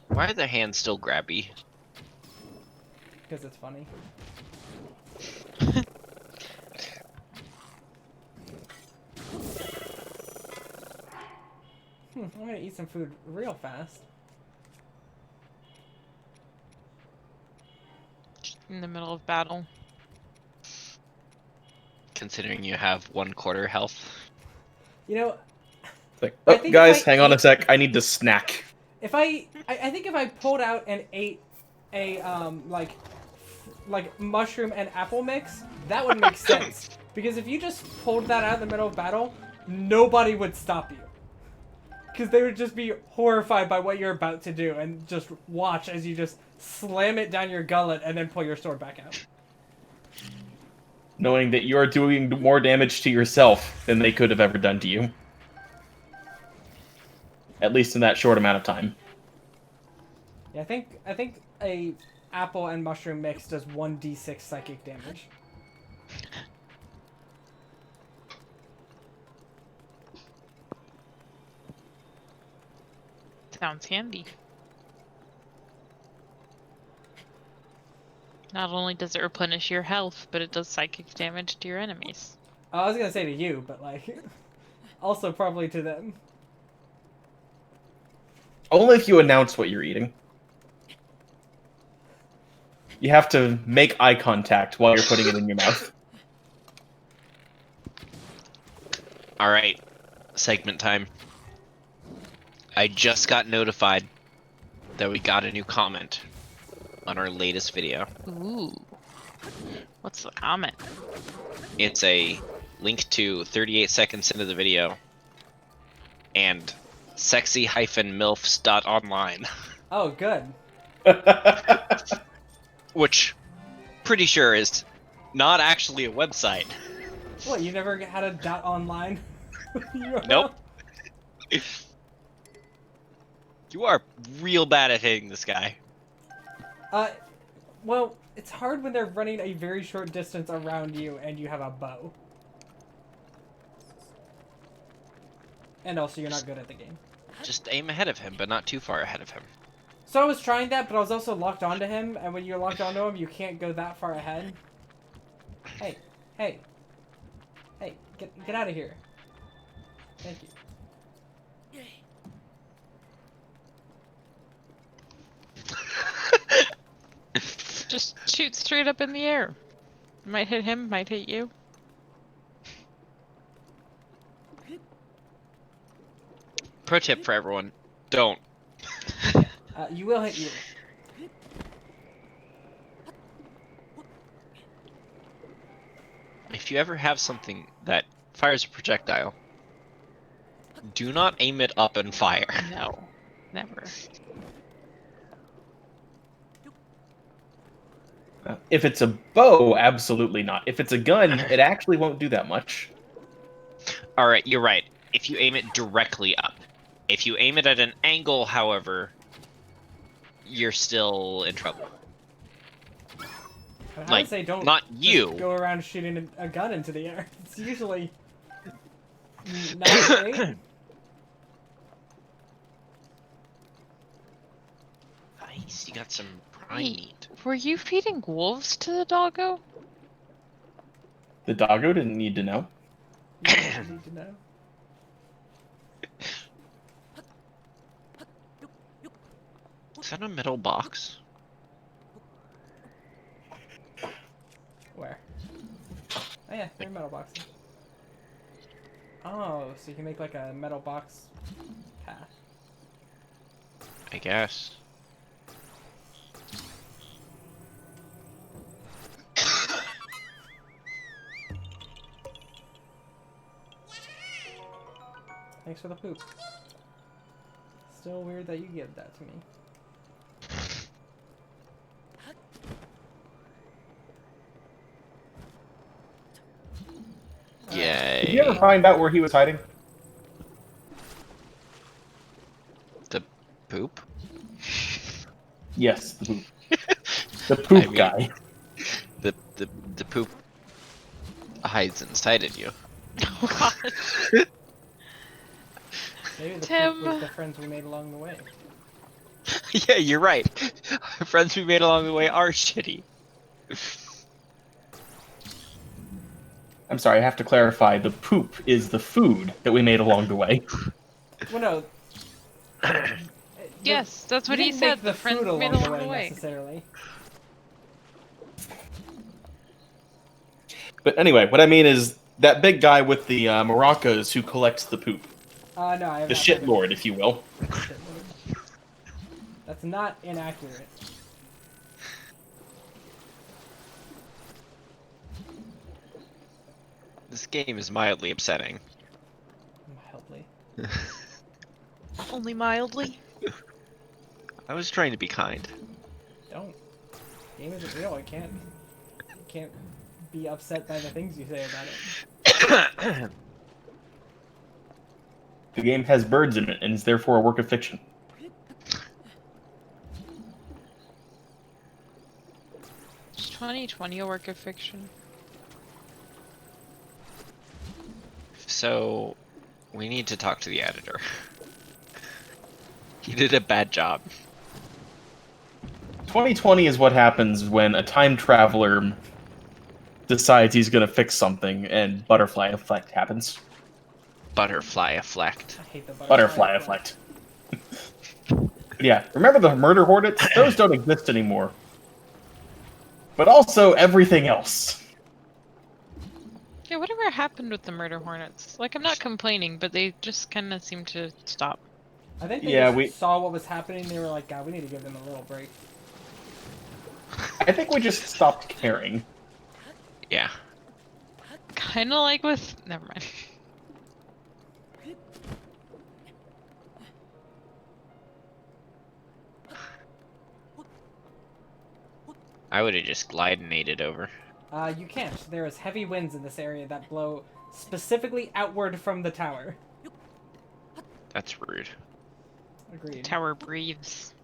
Why are their hands still grabby? Because it's funny. I'm gonna eat some food real fast. in the middle of battle. Considering you have 1/4 health. You know, Like, I oh, think guys, if I hang on a ate- sec. I need to snack. if I think if I pulled out and ate a like mushroom and apple mix, that would make sense. Because if you just pulled that out in the middle of battle, nobody would stop you. Because they would just be horrified by what you're about to do and just watch as you just slam it down your gullet and then pull your sword back out. Knowing that you're doing more damage to yourself than they could have ever done to you. At least in that short amount of time. Yeah, I think a apple and mushroom mix does 1d6 psychic damage. Sounds handy. Not only does it replenish your health, but it does psychic damage to your enemies. I was gonna say to you, but like, also probably to them. Only if you announce what you're eating. You have to make eye contact while you're putting it in your mouth. Alright, segment time. I just got notified that we got a new comment on our latest video. Ooh. What's the comment? It's a link to 38 seconds into the video and sexy-milfs.online, Oh, good. which pretty sure is not actually a website. What, you never had a .online? Nope. You are real bad at hitting this guy. Well, it's hard when they're running a very short distance around you and you have a bow. And also, you're not good at the game. Just aim ahead of him, but not too far ahead of him. So I was trying that, but I was also locked onto him, and when you're locked onto him, you can't go that far ahead. Hey, hey, hey, get out of here. Thank you. Just shoot straight up in the air. Might hit him, might hit you. Pro tip for everyone, don't. You will hit you. If you ever have something that fires a projectile, do not aim it up and fire. No. Never. If it's a bow, absolutely not. If it's a gun, it actually won't do that much. Alright, you're right. If you aim it directly up. If you aim it at an angle, however, you're still in trouble. I would Like, say don't not just you. go around shooting a gun into the air. It's usually not great. Nice, you got some prime Hey, meat. were you feeding wolves to the doggo? The doggo didn't need to know. You need to know. Is that a metal box? Where? Oh yeah, they're metal boxes. Oh, so you can make like a metal box path. I guess. Thanks for the poop. Still weird that you give that to me. Did you ever Yay. find out where he was hiding? The poop? Yes, the poop. The poop I mean- guy. The poop hides inside of you. Oh gosh. Maybe the Tim. poop was the friends we made along the way. Yeah, you're right. Friends we made along the way are shitty. I'm sorry, I have to clarify. The poop is the food that we made along the way. Well, no. Yes, that's You what he didn't make said. The friends food made along along the way. necessarily. But anyway, what I mean is that big guy with the maracas who collects the poop. No, I have The not heard shit of lord, it. if you will. Shitlord. That's not inaccurate. This game is mildly upsetting. Mildly. Only mildly. I was trying to be kind. Don't. Game isn't real. I can't. You can't be upset by the things you say about it. The game has birds in it and is therefore a work of fiction. Is 2020 a work of fiction? So, we need to talk to the editor. He did a bad job. 2020 is what happens when a time traveler decides he's going to fix something and butterfly effect happens. Butterfly effect. I hate the Butterfly effect. Yeah, remember the murder hornets? Those don't exist anymore. But also everything else. Yeah, whatever happened with the murder hornets? Like, I'm not complaining, but they just kind of seem to stop. I think they Yeah, just saw what was happening. They were like, God, we need to give them a little break. I think we just stopped caring. Yeah. Kind of like with. Never mind. I would have just glidinated over. You can't. There is heavy winds in this area that blow specifically outward from the tower. That's rude. Agreed. Tower breathes.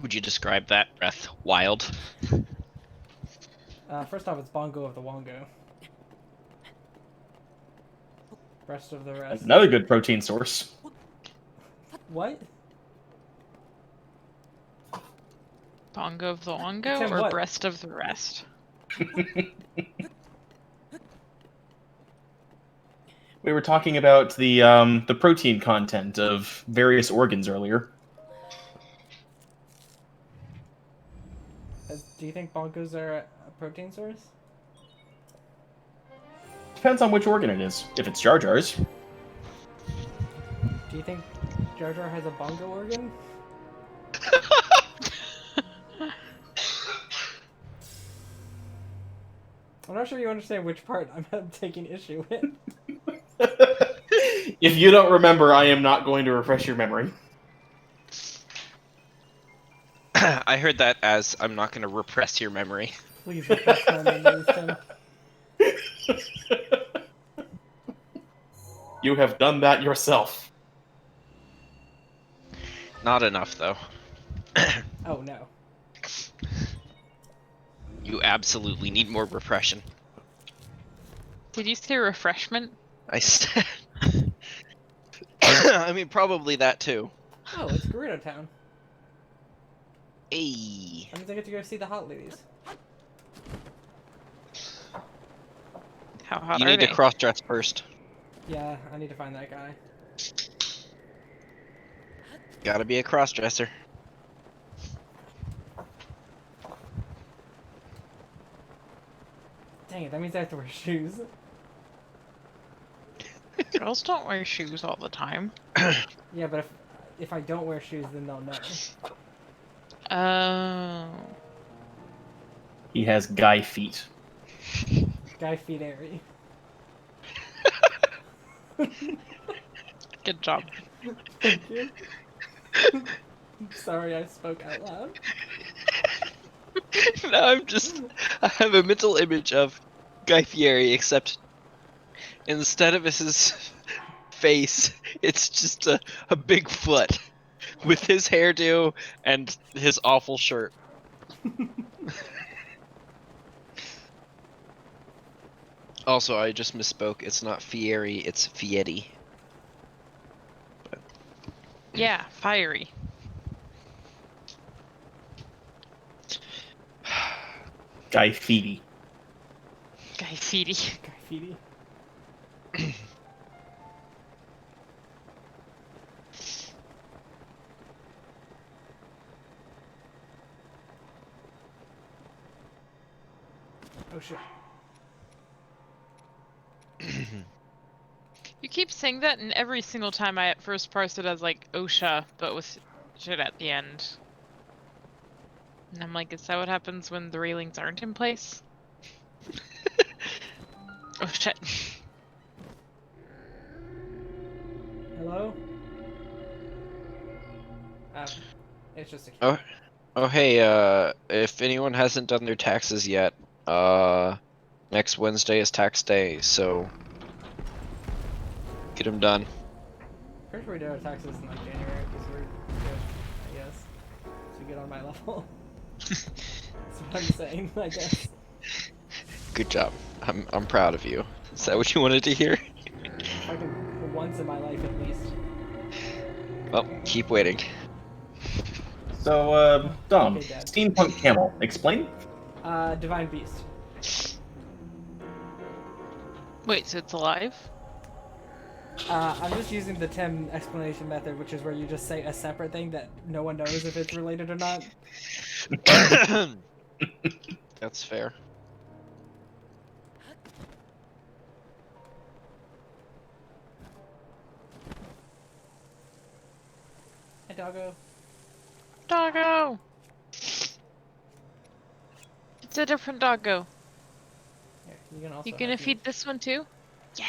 Would you describe that breath wild? First off, it's Bongo of the Wongo. Rest of the rest. Another good protein source. What? Bongo of the Longo Tim, or what? breast of the rest? We were talking about the protein content of various organs earlier. Do you think Bongos are a protein source? Depends on which organ it is. If it's Jar Jar's. Do you think Jar Jar has a Bongo organ? I'm not sure you understand which part I'm taking issue with. If you don't remember, I am not going to refresh your memory. I heard that as I'm not going to repress your memory. Please refresh my memories, Tim. You have done that yourself. Not enough, though. Oh no. You absolutely need more repression. Did you say refreshment? I said. I mean, probably that too. Oh, it's Gerudo Town. Hey. That means I get to go see the hot ladies. How hot You are need they? to cross-dress first. Yeah, I need to find that guy. Gotta be a cross-dresser. Dang it, that means I have to wear shoes. Girls don't wear shoes all the time. Yeah, but if I don't wear shoes, then they'll know. Oh. He has guy feet. Guy feet airy. Good job. Thank you. Sorry I spoke out loud. No, I have a mental image of Guy Fieri, except instead of his face, it's just a big foot with his hairdo and his awful shirt. Also, I just misspoke. It's not Fieri, it's Fieri. Yeah, fiery. Guy feety. Guy feety. Guy feety. Oh shit. You keep saying that, and every single time I at first parse it as like OSHA, but with shit at the end. And I'm like, is that what happens when the railings aren't in place? Oh shit. Hello? It's just a kid. Oh, oh, hey, if anyone hasn't done their taxes yet, next Wednesday is tax day, so get them done. Pretty sure we did our taxes in like January because we're good, I guess. So get on my level. That's what I'm saying, I guess. Good job. I'm proud of you. Is that what you wanted to hear? Fucking once in my life at least. Well, keep waiting. So, Dom, Okay, Dad. steampunk camel. Explain? Divine Beast. Wait, so it's alive? I'm just using the Tim explanation method, which is where you just say a separate thing that no one knows if it's related or not. That's fair. Hey, doggo. Doggo! It's a different doggo. Here, you can also You gonna have feed this one too? Yeah!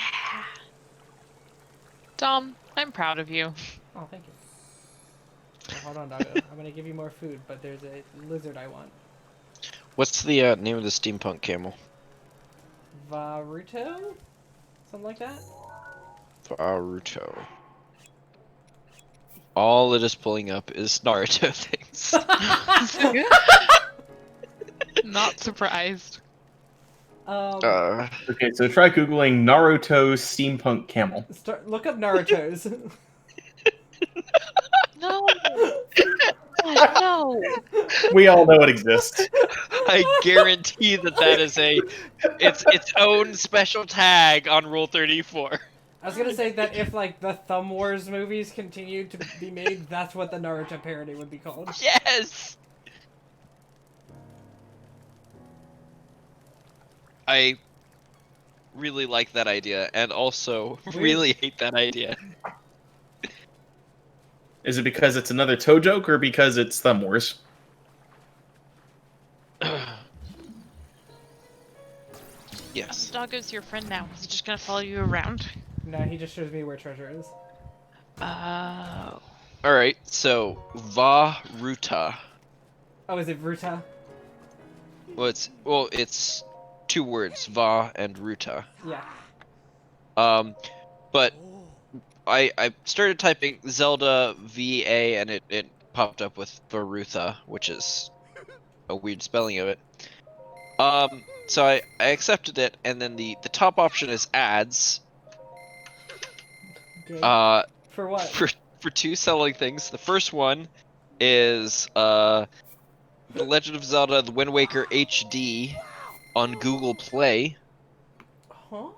Dom, I'm proud of you. Oh, thank you. Now, hold on, doggo. I'm gonna give you more food, but there's a lizard I want. What's the name of the steampunk camel? Varuto? Something like that? Baruto. All it is pulling up is Naruto things. Not surprised. Okay, so try googling Naruto steampunk camel. Look up Naruto's. No! God, no! We all know it exists. I guarantee that is its own special tag on Rule 34. I was gonna say that if like the Thumb Wars movies continued to be made, that's what the Naruto parody would be called. Yes. I really like that idea, and also really hate that idea. Is it because it's another toe joke or because it's Thumb Wars? Yes. Doggo's your friend now. He's just gonna follow you around. No, he just shows me where treasure is. Oh. All right. So Varuta. Oh, is it Ruta? Well, it's two words, Va and Ruta. Yeah. But I started typing Zelda VA and it popped up with Varutha, which is a weird spelling of it. So I accepted it, and then the top option is ads. Okay. Uh, For what? for two selling things. The first one is The Legend of Zelda: The Wind Waker HD on Google Play Huh?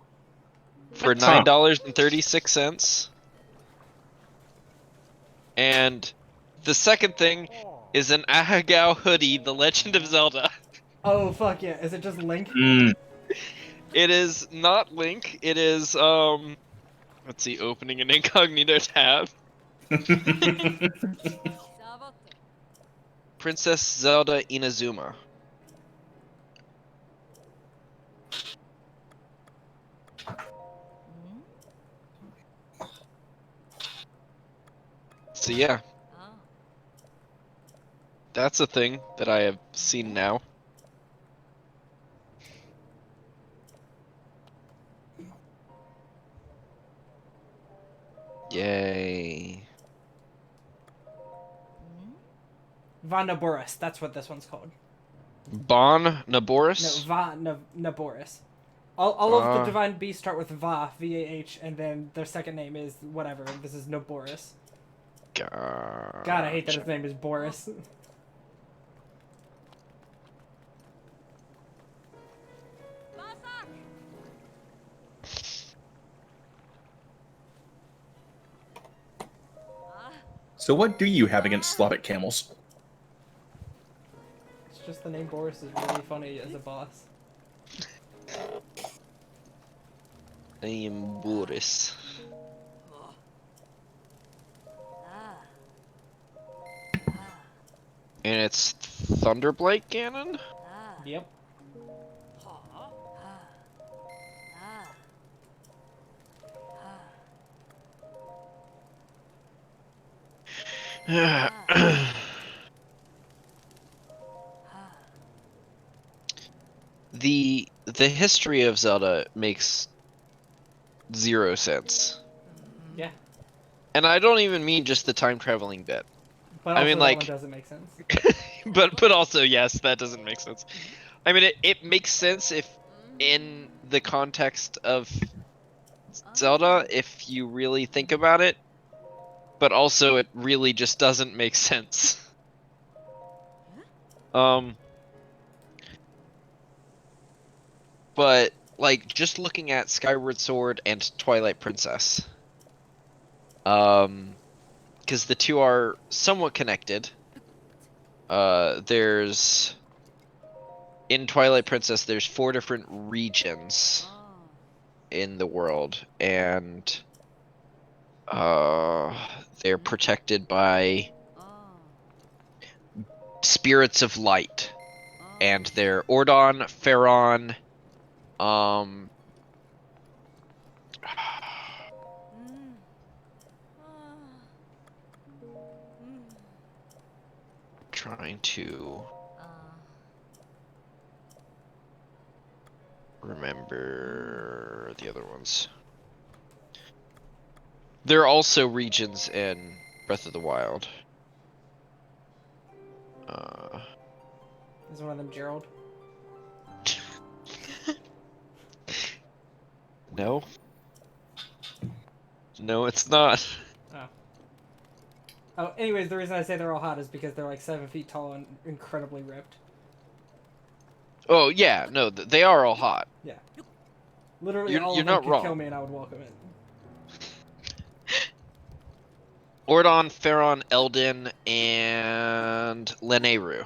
for $9.36. And the second thing is an Ahagao hoodie, The Legend of Zelda. Oh fuck yeah! Is it just Link? It is not Link. It is let's see, opening an incognito tab. Princess Zelda Inazuma. So yeah. That's a thing that I have seen now. Yay. Vanaboris. That's what this one's called. Bon No, Naboris? Naboris. All of the Divine Beasts start with Va, V-A-H, and then their second name is whatever. This is Naboris. God, I hate that his name is Boris. So what do you have against Slavic camels? It's just the name Boris is really funny as a boss. I am Boris. And it's Thunderblight Ganon? Yep. The history of Zelda makes zero sense. Yeah. And I don't even mean just the time traveling bit. But I also mean, that like- one doesn't make sense. but also yes, that doesn't make sense. I mean it makes sense if in the context of Zelda if you really think about it, but also it really just doesn't make sense. But like just looking at Skyward Sword and Twilight Princess, because the two are somewhat connected. There's in Twilight Princess, there's 4 different regions in the world, and they're protected by spirits of light, and they're Ordon, Pharaon, trying to remember the other ones. There are also regions in Breath of the Wild. Is one of them Gerald? No. No, it's not. Oh. Oh, anyways, the reason I say they're all hot is because they're like 7 feet tall and incredibly ripped. Oh yeah, no, they are all hot. Yeah. Literally You're all of them not could wrong. kill me and I would welcome it. Ordon, Pharaon, Eldin, and Lanayru.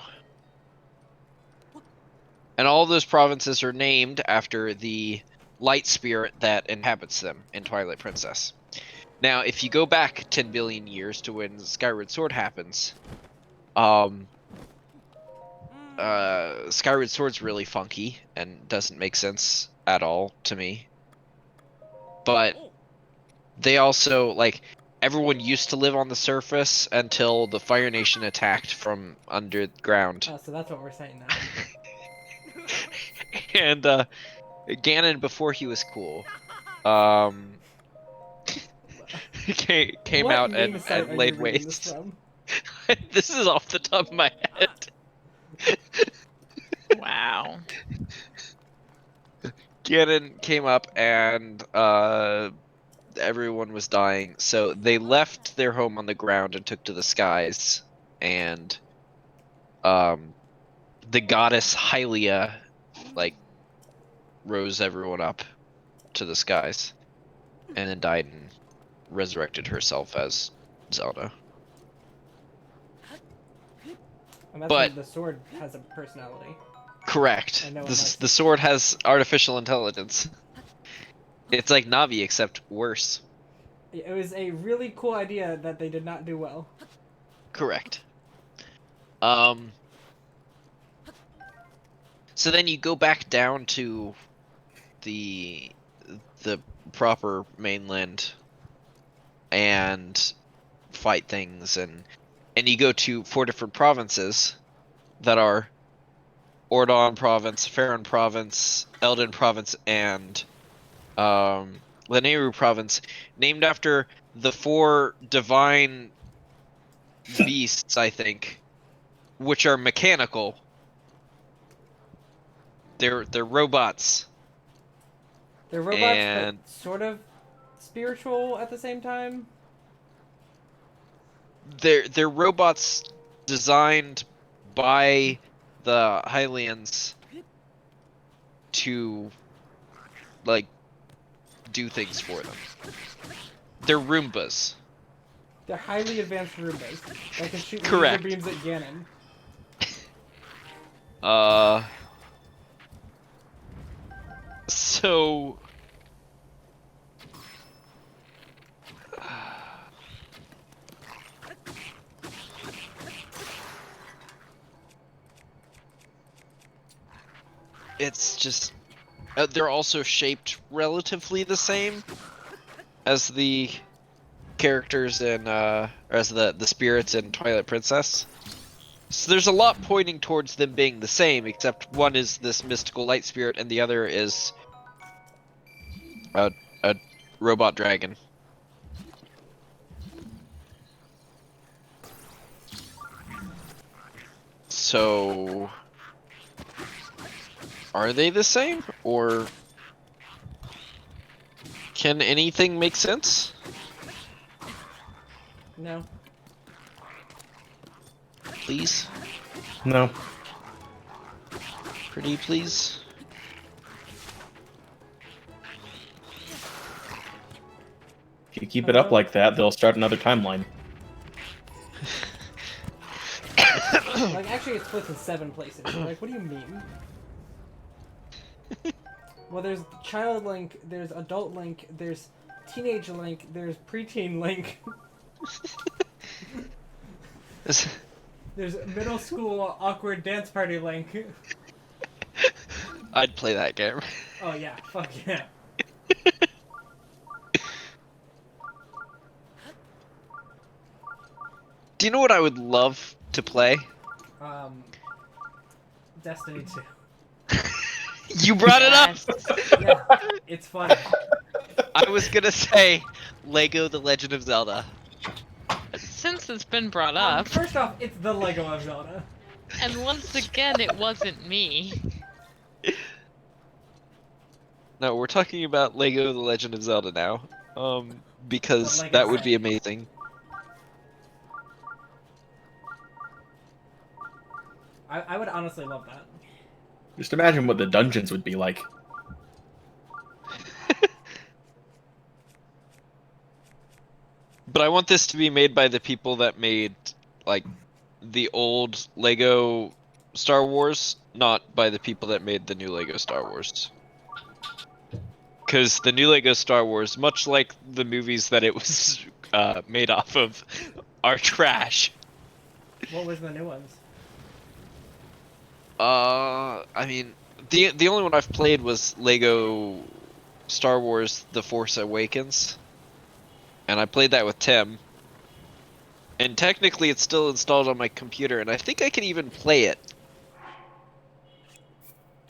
And all those provinces are named after the light spirit that inhabits them in Twilight Princess. Now, if you go back 10 billion years to when Skyward Sword happens, Skyward Sword's really funky and doesn't make sense at all to me. But they also, like, everyone used to live on the surface until the Fire Nation attacked from underground. Oh, so that's what we're saying now. And Ganon, before he was cool, came What out meme site and are laid you reading this waste. from? This is off the top of my head. Wow. Ganon came up and everyone was dying, so they left their home on the ground and took to the skies. And the goddess Hylia, like, rose everyone up to the skies, and then died and resurrected herself as Zelda. And that's But- when the sword has a personality. Correct. I know it The likes- sword has artificial intelligence. It's like Navi, except worse. It was a really cool idea that they did not do well. Correct. So then you go back down to the proper mainland and fight things, and you go to 4 different provinces that are Ordon Province, Faron Province, Eldin Province, and Lanayru Province, named after the 4 divine beasts, I think, which are mechanical. They're robots. They're robots, And- but sort of spiritual at the same time. They're robots designed by the Hylians to, like, do things for them. They're Roombas. They're highly advanced Roombas that can shoot laser Correct. beams at Ganon. So it's just they're also shaped relatively the same as the characters in or as the spirits in Twilight Princess. So there's a lot pointing towards them being the same, except one is this mystical light spirit and the other is a robot dragon. So are they the same, or can anything make sense? No. Please? No. Pretty please? If you keep it up like that, they'll start another timeline. Like, actually, it splits in 7 places. Like, what do you mean? Well, there's Child Link, there's Adult Link, there's Teenage Link, there's Preteen Link. There's Middle School Awkward Dance Party Link. I'd play that game. Oh yeah, fuck yeah. Do you know what I would love to play? Destiny 2. You brought it up! Yeah, it's fun. I was gonna say Lego The Legend of Zelda. Since it's been brought up, First off, it's the Lego of Zelda. and once again, it wasn't me. No, we're talking about Lego The Legend of Zelda now. Because Lego that would set. be amazing. I would honestly love that. Just imagine what the dungeons would be like. But I want this to be made by the people that made, like, the old Lego Star Wars, not by the people that made the new Lego Star Wars. Because the new Lego Star Wars, much like the movies that it was made off of, are trash. What was the new ones? I mean, the only one I've played was Lego Star Wars: The Force Awakens, and I played that with Tim. And technically, it's still installed on my computer, and I think I can even play it,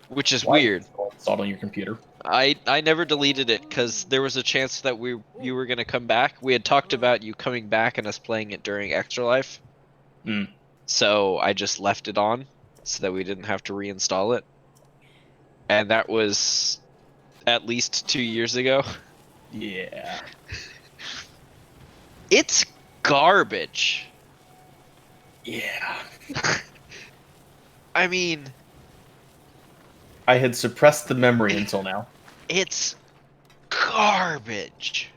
which is Why? weird. Installed on your computer. I never deleted it because there was a chance that you were gonna come back. We had talked about you coming back and us playing it during Extra Life. Hmm. So I just left it on so that we didn't have to reinstall it. And that was at least 2 years ago. Yeah. It's garbage. Yeah. I mean, I had suppressed the memory until now. it's garbage.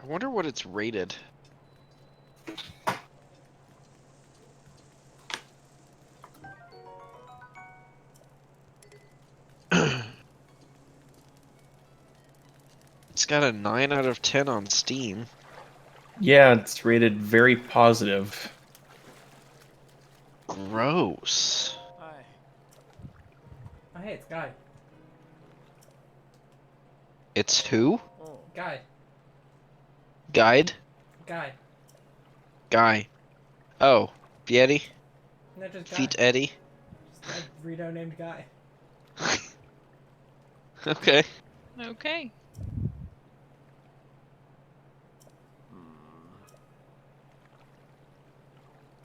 I wonder what it's rated. It's got a 9 out of 10 on Steam. Yeah, it's rated very positive. Gross. Hi. Oh, hey, it's Guy. It's who? Oh. Guy. Guide? Guy. Guy. Oh, Fieri? No, just Guy. Feet Eddie? Just a Rito named Guy. Okay. Okay.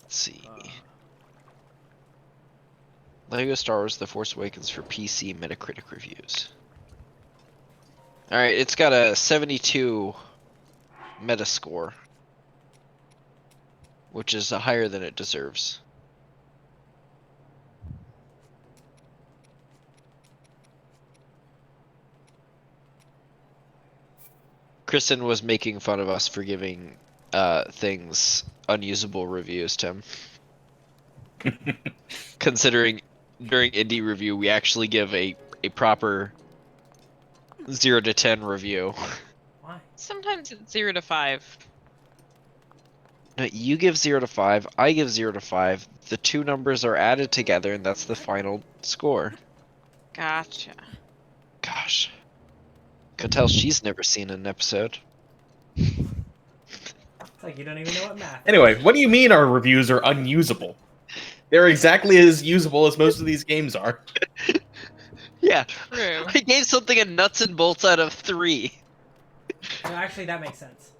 Let's see. Lego Star Wars The Force Awakens for PC Metacritic reviews. Alright, it's got a 72 Metascore, which is higher than it deserves. Kristen was making fun of us for giving things unusable reviews, Tim. Considering during indie review we actually give a proper 0 to 10 review. Why? Sometimes it's 0 to 5. No, you give 0 to 5, I give 0 to 5. The two numbers are added together, and that's the final score. Gotcha. Gosh. Could tell she's never seen an episode. It's like you don't even know what math is. Anyway, what do you mean our reviews are unusable? They're exactly as usable as most of these games are. Yeah. True. I gave something a nuts and bolts out of 3. No, actually, that makes sense.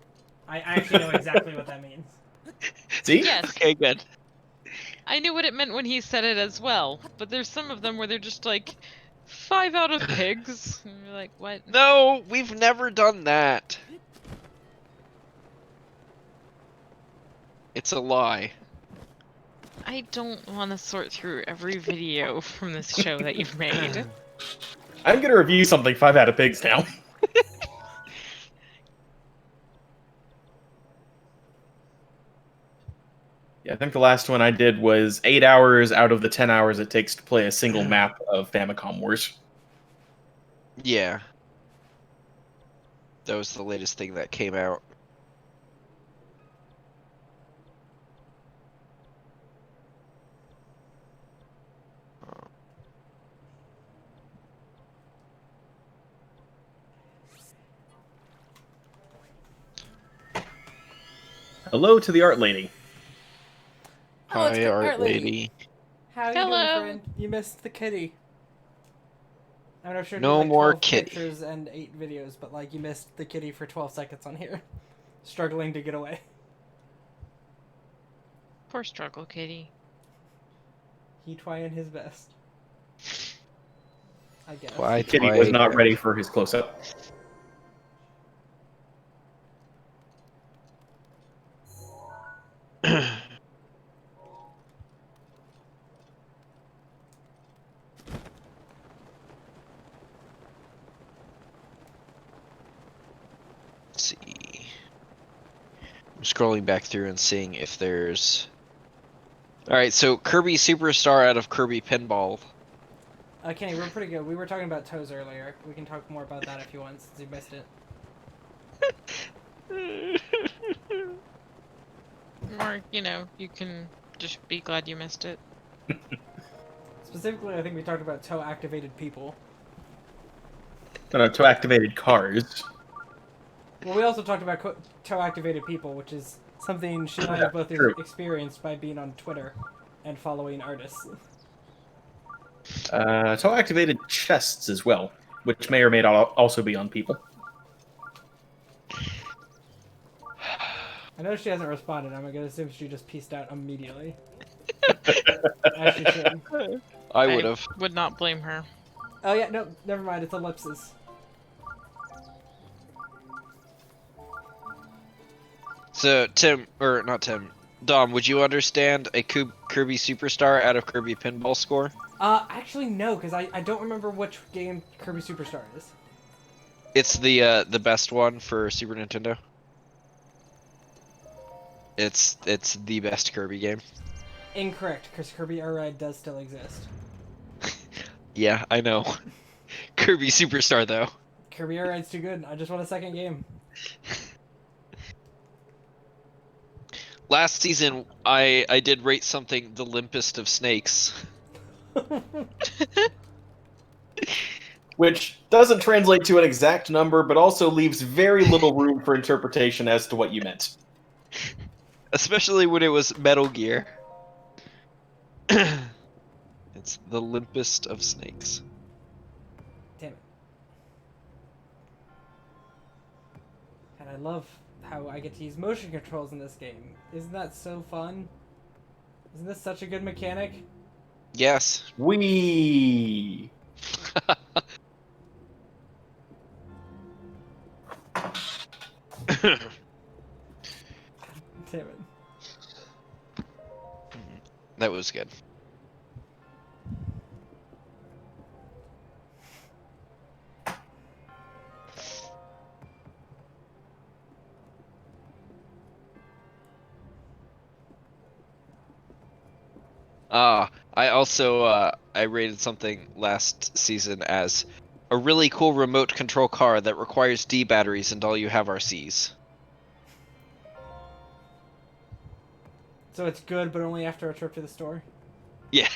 I actually know exactly what that means. See? Yes, Okay, good. I knew what it meant when he said it as well, but there's some of them where they're just like 5 out of pigs. And you're like, what? No, we've never done that. It's a lie. I don't want to sort through every video from this show that you've made. I'm gonna review something 5 out of pigs now. Yeah, I think the last one I did was 8 hours out of the 10 hours it takes to play a single map of Famicom Wars. Yeah. That was the latest thing that came out. Hello to the art lady. Oh, it's Hi, good, art art lady. lady. How you Hello. doing, friend? You missed the kitty. I mean, I've showed No you like more 12 kitty. pictures and 8 videos, but like you missed the kitty for 12 seconds on here, struggling to get away. Poor struggle, kitty. He trying his best. I guess. Why? Kitty was not ready for his close-up. Let's see. I'm scrolling back through and seeing if there's. Alright, so Kirby Superstar out of Kirby Pinball. Kenny, we're pretty good. We were talking about toes earlier. We can talk more about that if you want, since you missed it. Or, you know, you can just be glad you missed it. Specifically, I think we talked about toe-activated people. No, toe-activated cars. Well, we also talked about toe-activated people, which is something she and I have both True. experienced by being on Twitter and following artists. Toe-activated chests as well, which may or may not also be on people. I know she hasn't responded. I'm gonna assume she just pieced out immediately. As she should. I would have. Would not blame her. Oh yeah, no, never mind. It's ellipsis. So, Tim, or not Tim, Dom, would you understand a Kirby Superstar out of Kirby Pinball score? Actually no, because I don't remember which game Kirby Superstar is. It's the best one for Super Nintendo. It's the best Kirby game. Incorrect, because Kirby Air Ride does still exist. Yeah, I know. Kirby Superstar though. Kirby Air Ride's too good. I just want a second game. Last season, I did rate something the limpest of snakes. Which doesn't translate to an exact number, but also leaves very little room for interpretation as to what you meant. Especially when it was Metal Gear. It's the limpest of snakes. Damn it. And I love how I get to use motion controls in this game. Isn't that so fun? Isn't this such a good mechanic? Yes. Wee. Damn it. That was good. I also I rated something last season as a really cool remote control car that requires D batteries and all you have are Cs. So it's good, but only after a trip to the store. Yeah.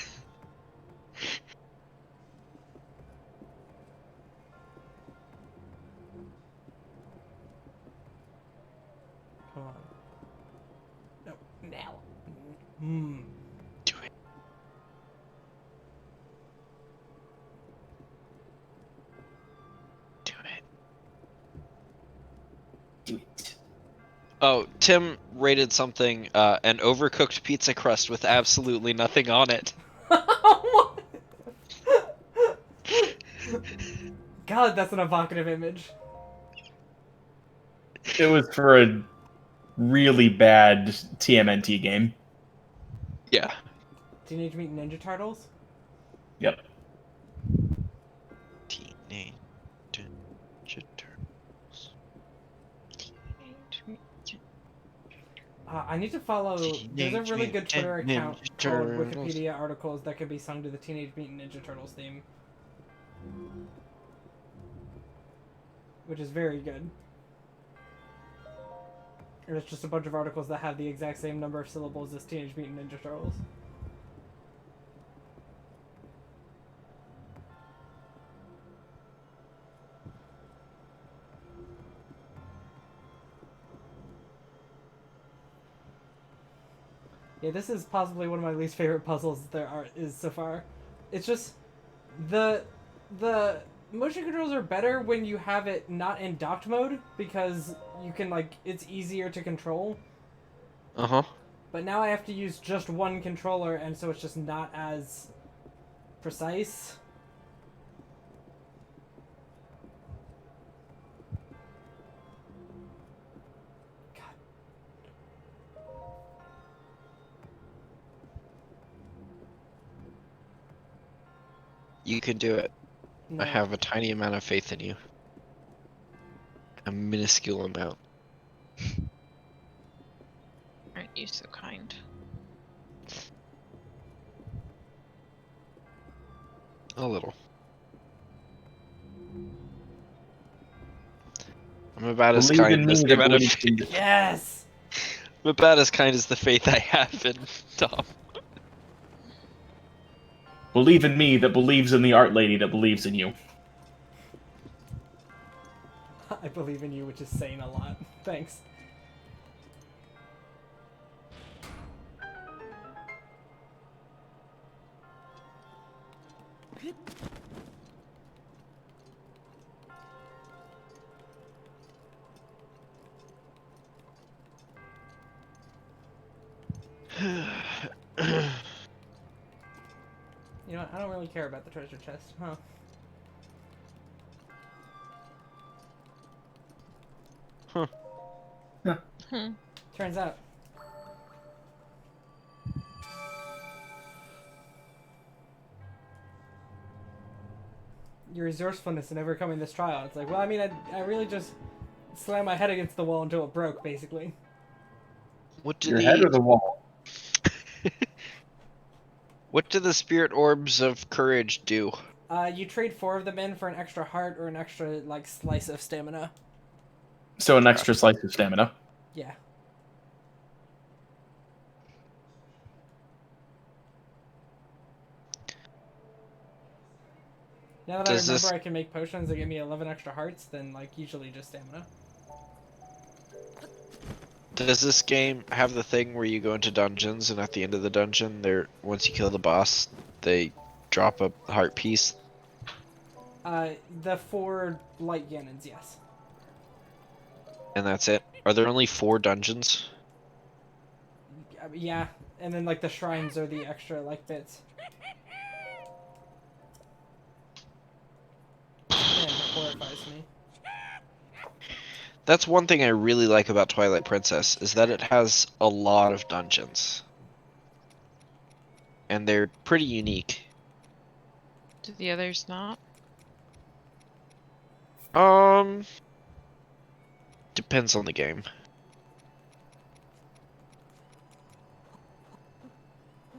Come on. No, now. Hmm. Do it. Do it. Do it. Oh, Tim rated something an overcooked pizza crust with absolutely nothing on it. God, that's an evocative image. It was for a really bad TMNT game. Yeah. Teenage Mutant Ninja Turtles? Yep. Teenage Ninja Turtles. Teenage Mutant I need to follow. There's a really good Twitter account Ninja called Turtles. Wikipedia articles that can be sung to the Teenage Mutant Ninja Turtles theme, which is very good. And it's just a bunch of articles that have the exact same number of syllables as Teenage Mutant Ninja Turtles. Yeah, this is possibly one of my least favorite puzzles is so far. It's just the motion controls are better when you have it not in docked mode because you can it's easier to control. Uh-huh. But now I have to use just one controller, and so it's just not as precise. You can do it. No. I have a tiny amount of faith in you. A minuscule amount. Aren't you so kind? A little. I'm about as Believe in kind me as the that amount of believes in faith. you. Yes. I'm about as kind as the faith I have in Tom. Believe in me that believes in the art lady that believes in you. I believe in you, which is saying a lot. Thanks. You know what? I don't really care about the treasure chest, huh? Hmm. Turns out. Your resourcefulness in overcoming this trial. It's like, well, I mean, I really just slammed my head against the wall until it broke, basically. What do Your head or the the wall? what do the spirit orbs of courage do? You trade 4 of them in for an extra heart or an extra, slice of stamina. So an extra slice of stamina. Yeah. Now that Does I remember this- I can make potions that give me 11 extra hearts, then, usually just stamina. Does this game have the thing where you go into dungeons and at the end of the dungeon, once you kill the boss, they drop a heart piece? The 4 light Ganons, yes. And that's it? Are there only 4 dungeons? Yeah, and then, the shrines are the extra, bits. Man, that horrifies me. That's one thing I really like about Twilight Princess, is that it has a lot of dungeons. And they're pretty unique. Do the others not? Depends on the game.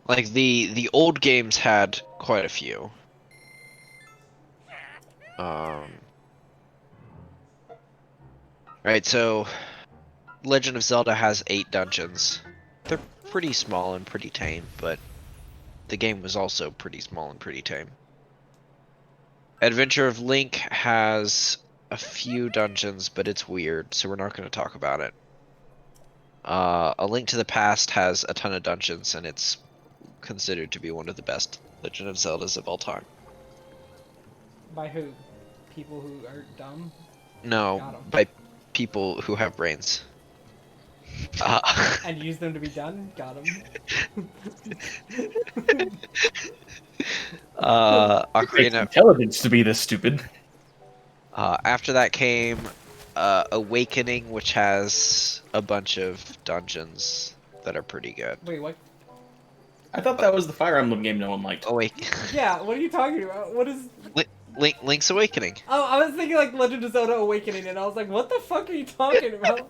Like the old games had quite a few. Right, so Legend of Zelda has 8 dungeons. They're pretty small and pretty tame, but the game was also pretty small and pretty tame. Adventure of Link has a few dungeons, but it's weird, so we're not going to talk about it. A Link to the Past has a ton of dungeons, and it's considered to be one of the best Legend of Zeldas of all time. By who? People who are dumb? No, Got 'em. by people who have brains. And use them to be done? Got him. Takes Ocarina. intelligence to be this stupid. After that came Awakening, which has a bunch of dungeons that are pretty good. Wait, what? I thought that was the Fire Emblem game no one liked. Yeah, what are you talking about? What is... Link's Awakening. Oh, I was thinking like Legend of Zelda Awakening, and I was like, what the fuck are you talking about?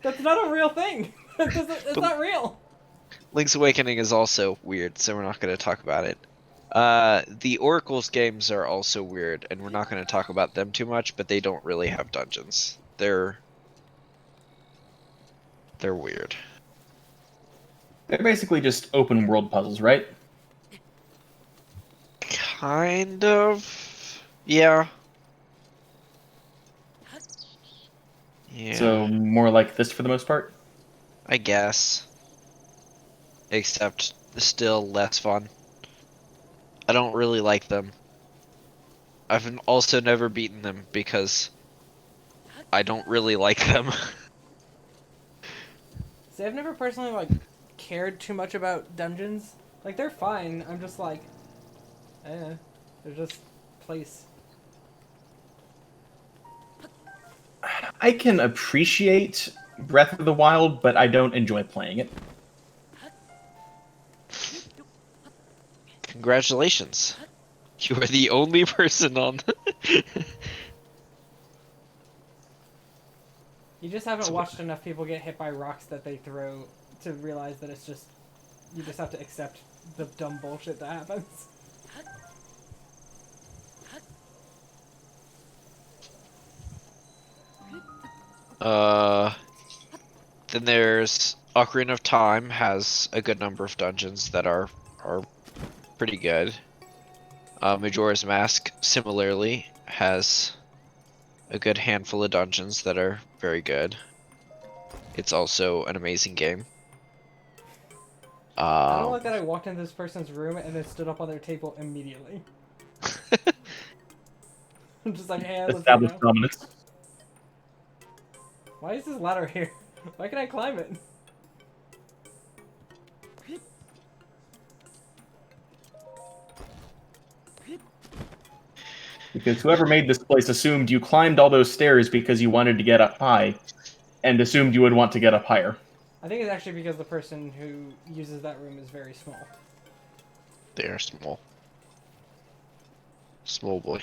That's not a real thing. It's not real. Link's Awakening is also weird, so we're not going to talk about it. The Oracle's games are also weird, and we're not going to talk about them too much, but they don't really have dungeons. They're weird. They're basically just open world puzzles, right? Kind of. Yeah. Yeah. So more like this for the most part. I guess. Except still less fun. I don't really like them. I've also never beaten them because I don't really like them. See, I've never personally like cared too much about dungeons. Like they're fine. I'm just like, they're just place. I can appreciate Breath of the Wild, but I don't enjoy playing it. Congratulations. You are the only person on You just haven't watched enough people get hit by rocks that they throw to realize that it's just you just have to accept the dumb bullshit that happens. Then there's Ocarina of Time has a good number of dungeons that are pretty good. Majora's Mask similarly has a good handful of dungeons that are very good. It's also an amazing game. I don't like that I walked into this person's room and then stood up on their table immediately. I'm just like, hey, let's go Established now. dominance. Why is this ladder here? Why can I climb it? Because whoever made this place assumed you climbed all those stairs because you wanted to get up high, and assumed you would want to get up higher. I think it's actually because the person who uses that room is very small. They are small. Small boy.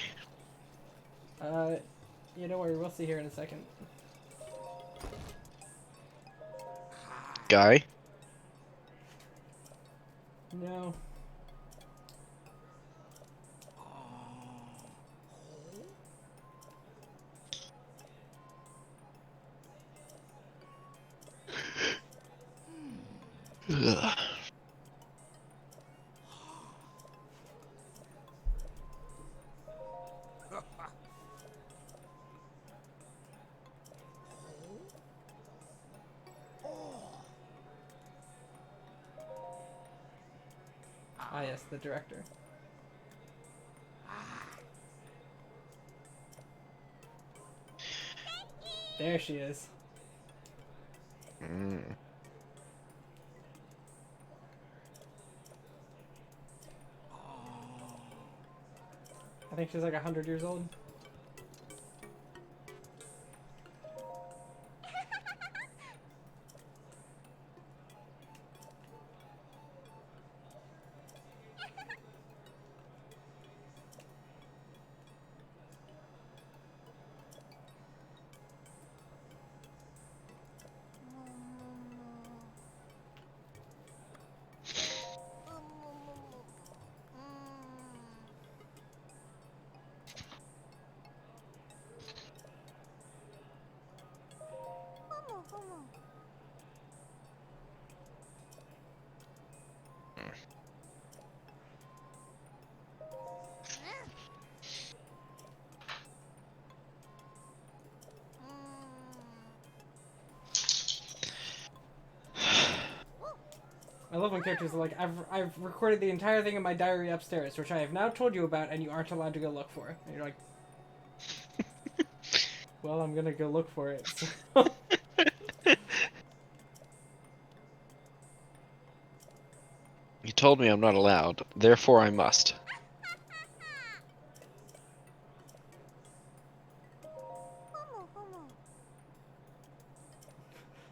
You know what? We'll see here in a second. Guy? No. Ugh. Ah, yes, the director. There she is. Mm. I think she's like 100 years old. I love when characters are like, I've recorded the entire thing in my diary upstairs, which I have now told you about, and you aren't allowed to go look for. And you're like, well, I'm gonna go look for it. So. You told me I'm not allowed, therefore I must.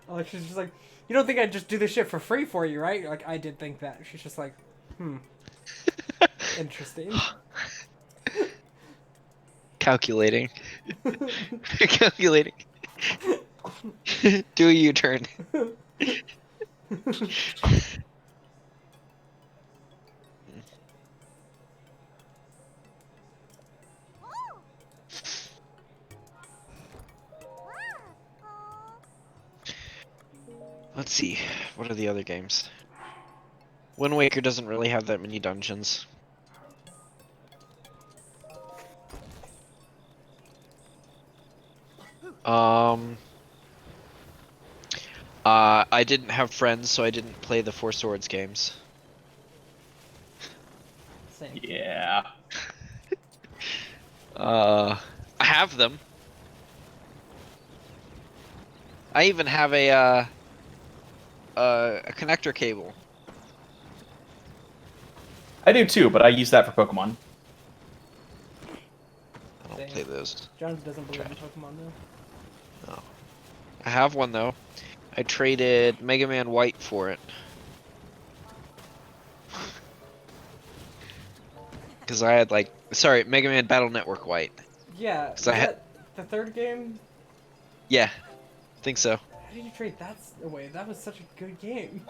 Like, she's just like, you don't think I'd just do this shit for free for you, right? You're like, I did think that. She's just like, interesting. Calculating. Calculating. Do a U-turn. Let's see, what are the other games? Wind Waker doesn't really have that many dungeons. I didn't have friends, so I didn't play the Four Swords games. Same. Yeah. I have them. I even have a connector cable. I do too, but I use that for Pokemon. I don't Same. play those. John doesn't believe in Trash. Pokemon, though. Oh. I have one though. I traded Mega Man White for it. Because I had like, sorry, Mega Man Battle Network White. Yeah, So I had- that the third game? Yeah, think so. How did you trade that away? That was such a good game.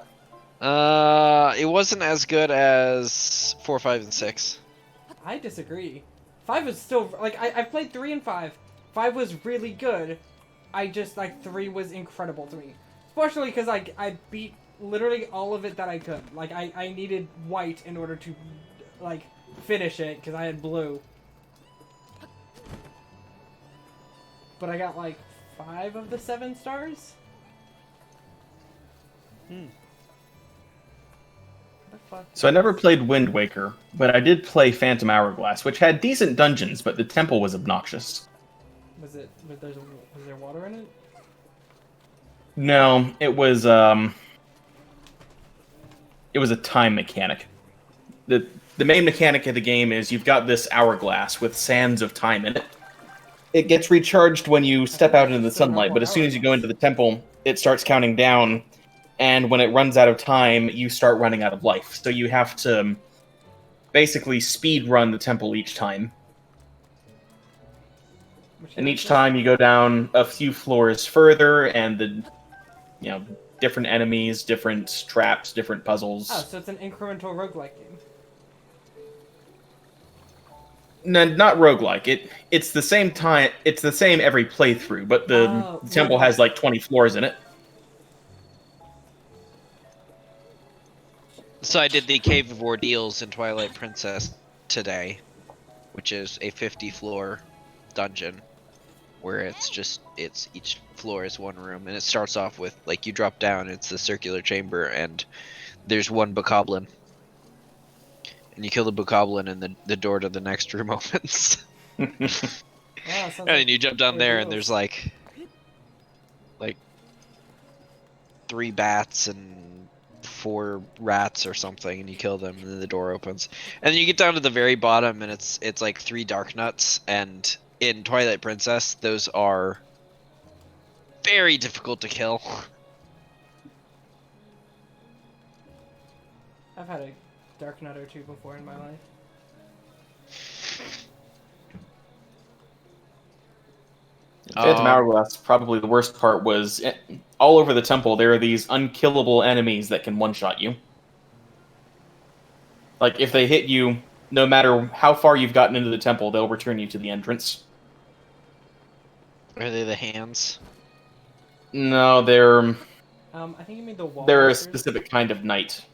It wasn't as good as 4, 5, and 6. I disagree. 5 is still, like, I've played 3 and 5. 5 was really good. I just, like, 3 was incredible to me. Especially because I beat literally all of it that I could. Like, I needed white in order to, like, finish it, because I had blue. But I got, like, 5 of the 7 stars? The fuck? So I never played Wind Waker, but I did play Phantom Hourglass, which had decent dungeons, but the temple was obnoxious. Was there water in it? No, it was a time mechanic. The main mechanic of the game is you've got this hourglass with sands of time in it. It gets recharged when you step out into the sunlight, but as soon as you go into the temple, it starts counting down, and when it runs out of time, you start running out of life. So you have to basically speed run the temple each time. And each time you go down a few floors further, and the different enemies, different traps, different puzzles. Oh, so it's an incremental roguelike game. No, not roguelike. It's the same time. It's the same every playthrough, but the temple has like 20 floors in it. So I did the Cave of Ordeals in Twilight Princess today, which is a 50-floor dungeon, where it's each floor is one room, and it starts off with, like, you drop down, it's the circular chamber, and there's one bokoblin. And you kill the bokoblin, and the door to the next room opens. Wow, And then you jump down there, and Ordeals. there's like 3 bats and 4 rats or something, and you kill them, and then the door opens. And then you get down to the very bottom, and it's like 3 dark nuts, and in Twilight Princess, those are very difficult to kill. I've had a dark nut or two before in my life. Phantom Hourglass, probably the worst part was all over the temple there are these unkillable enemies that can one-shot you. Like, if they hit you, no matter how far you've gotten into the temple, they'll return you to the entrance. Are they the hands? No, they're I think you mean the wall. a masters. specific kind of knight.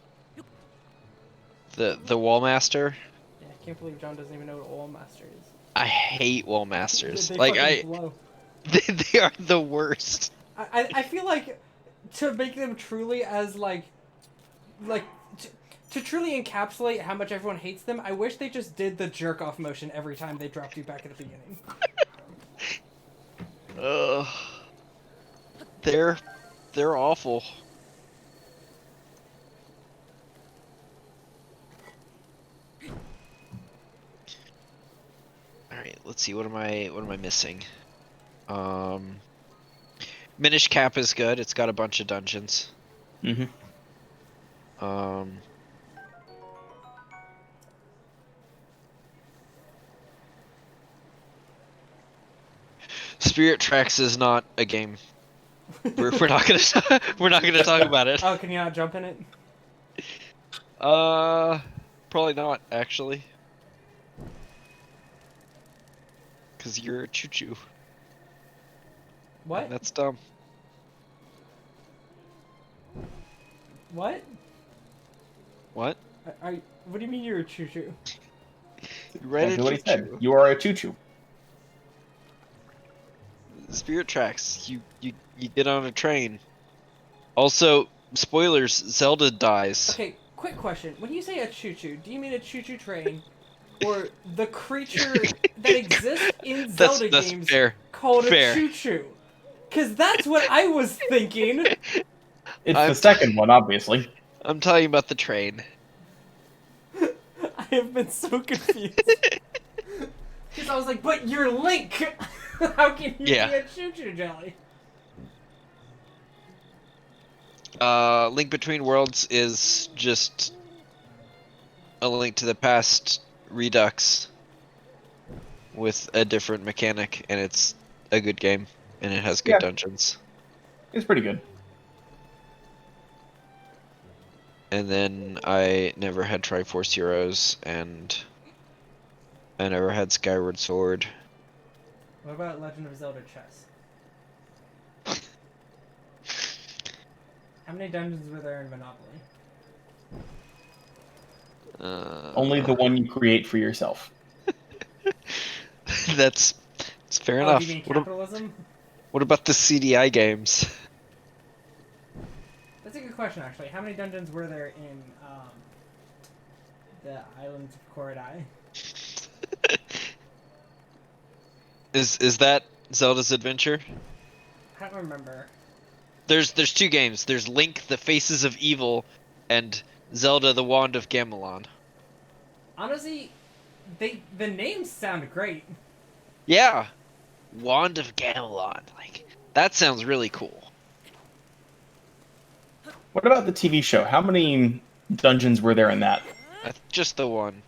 The Wallmaster? Yeah, I can't believe John doesn't even know what a wall master is. I hate Wallmasters. They Like, fucking blow. they are the worst. I feel like to make them truly as like like to truly encapsulate how much everyone hates them, I wish they just did the jerk off motion every time they dropped you back at the beginning. They're awful. All right, let's see. What am I missing? Minish Cap is good. It's got a bunch of dungeons. Mm-hmm. Spirit Tracks is not a game. We're not gonna talk about it. Oh, can you not jump in it? Probably not actually. Cause you're a choo-choo. What? And that's dumb. What? What? What do you mean you're a choo-choo? Right, Exactly what he said. You are a choo-choo. Spirit Tracks. You get on a train. Also, spoilers. Zelda dies. Okay, quick question. When you say a choo-choo, do you mean a choo-choo train, or the creature that exists in Zelda That's games fair. called Fair. a choo-choo? Because that's what I was thinking. It's I'm the second one, obviously. I'm talking about the train. I have been so confused. Because I was like, but you're Link! How can you Yeah. be a choo-choo jelly? Link Between Worlds is just a Link to the Past redux with a different mechanic, and it's a good game, and it has good Yeah. dungeons. It's pretty good. And then I never had Triforce Heroes, and I never had Skyward Sword. What about Legend of Zelda Chess? How many dungeons were there in Monopoly? Only the one you create for yourself. That's fair Oh, enough. do you mean What, capitalism? what about the CDI games? That's a good question, actually. How many dungeons were there in the Islands of Korodai? Is that Zelda's Adventure? I don't remember. There's two games. There's Link: The Faces of Evil, and Zelda: The Wand of Gamelon. Honestly, the names sound great. Yeah, Wand of Gamelon. Like that sounds really cool. What about the TV show? How many dungeons were there in that? Just the one.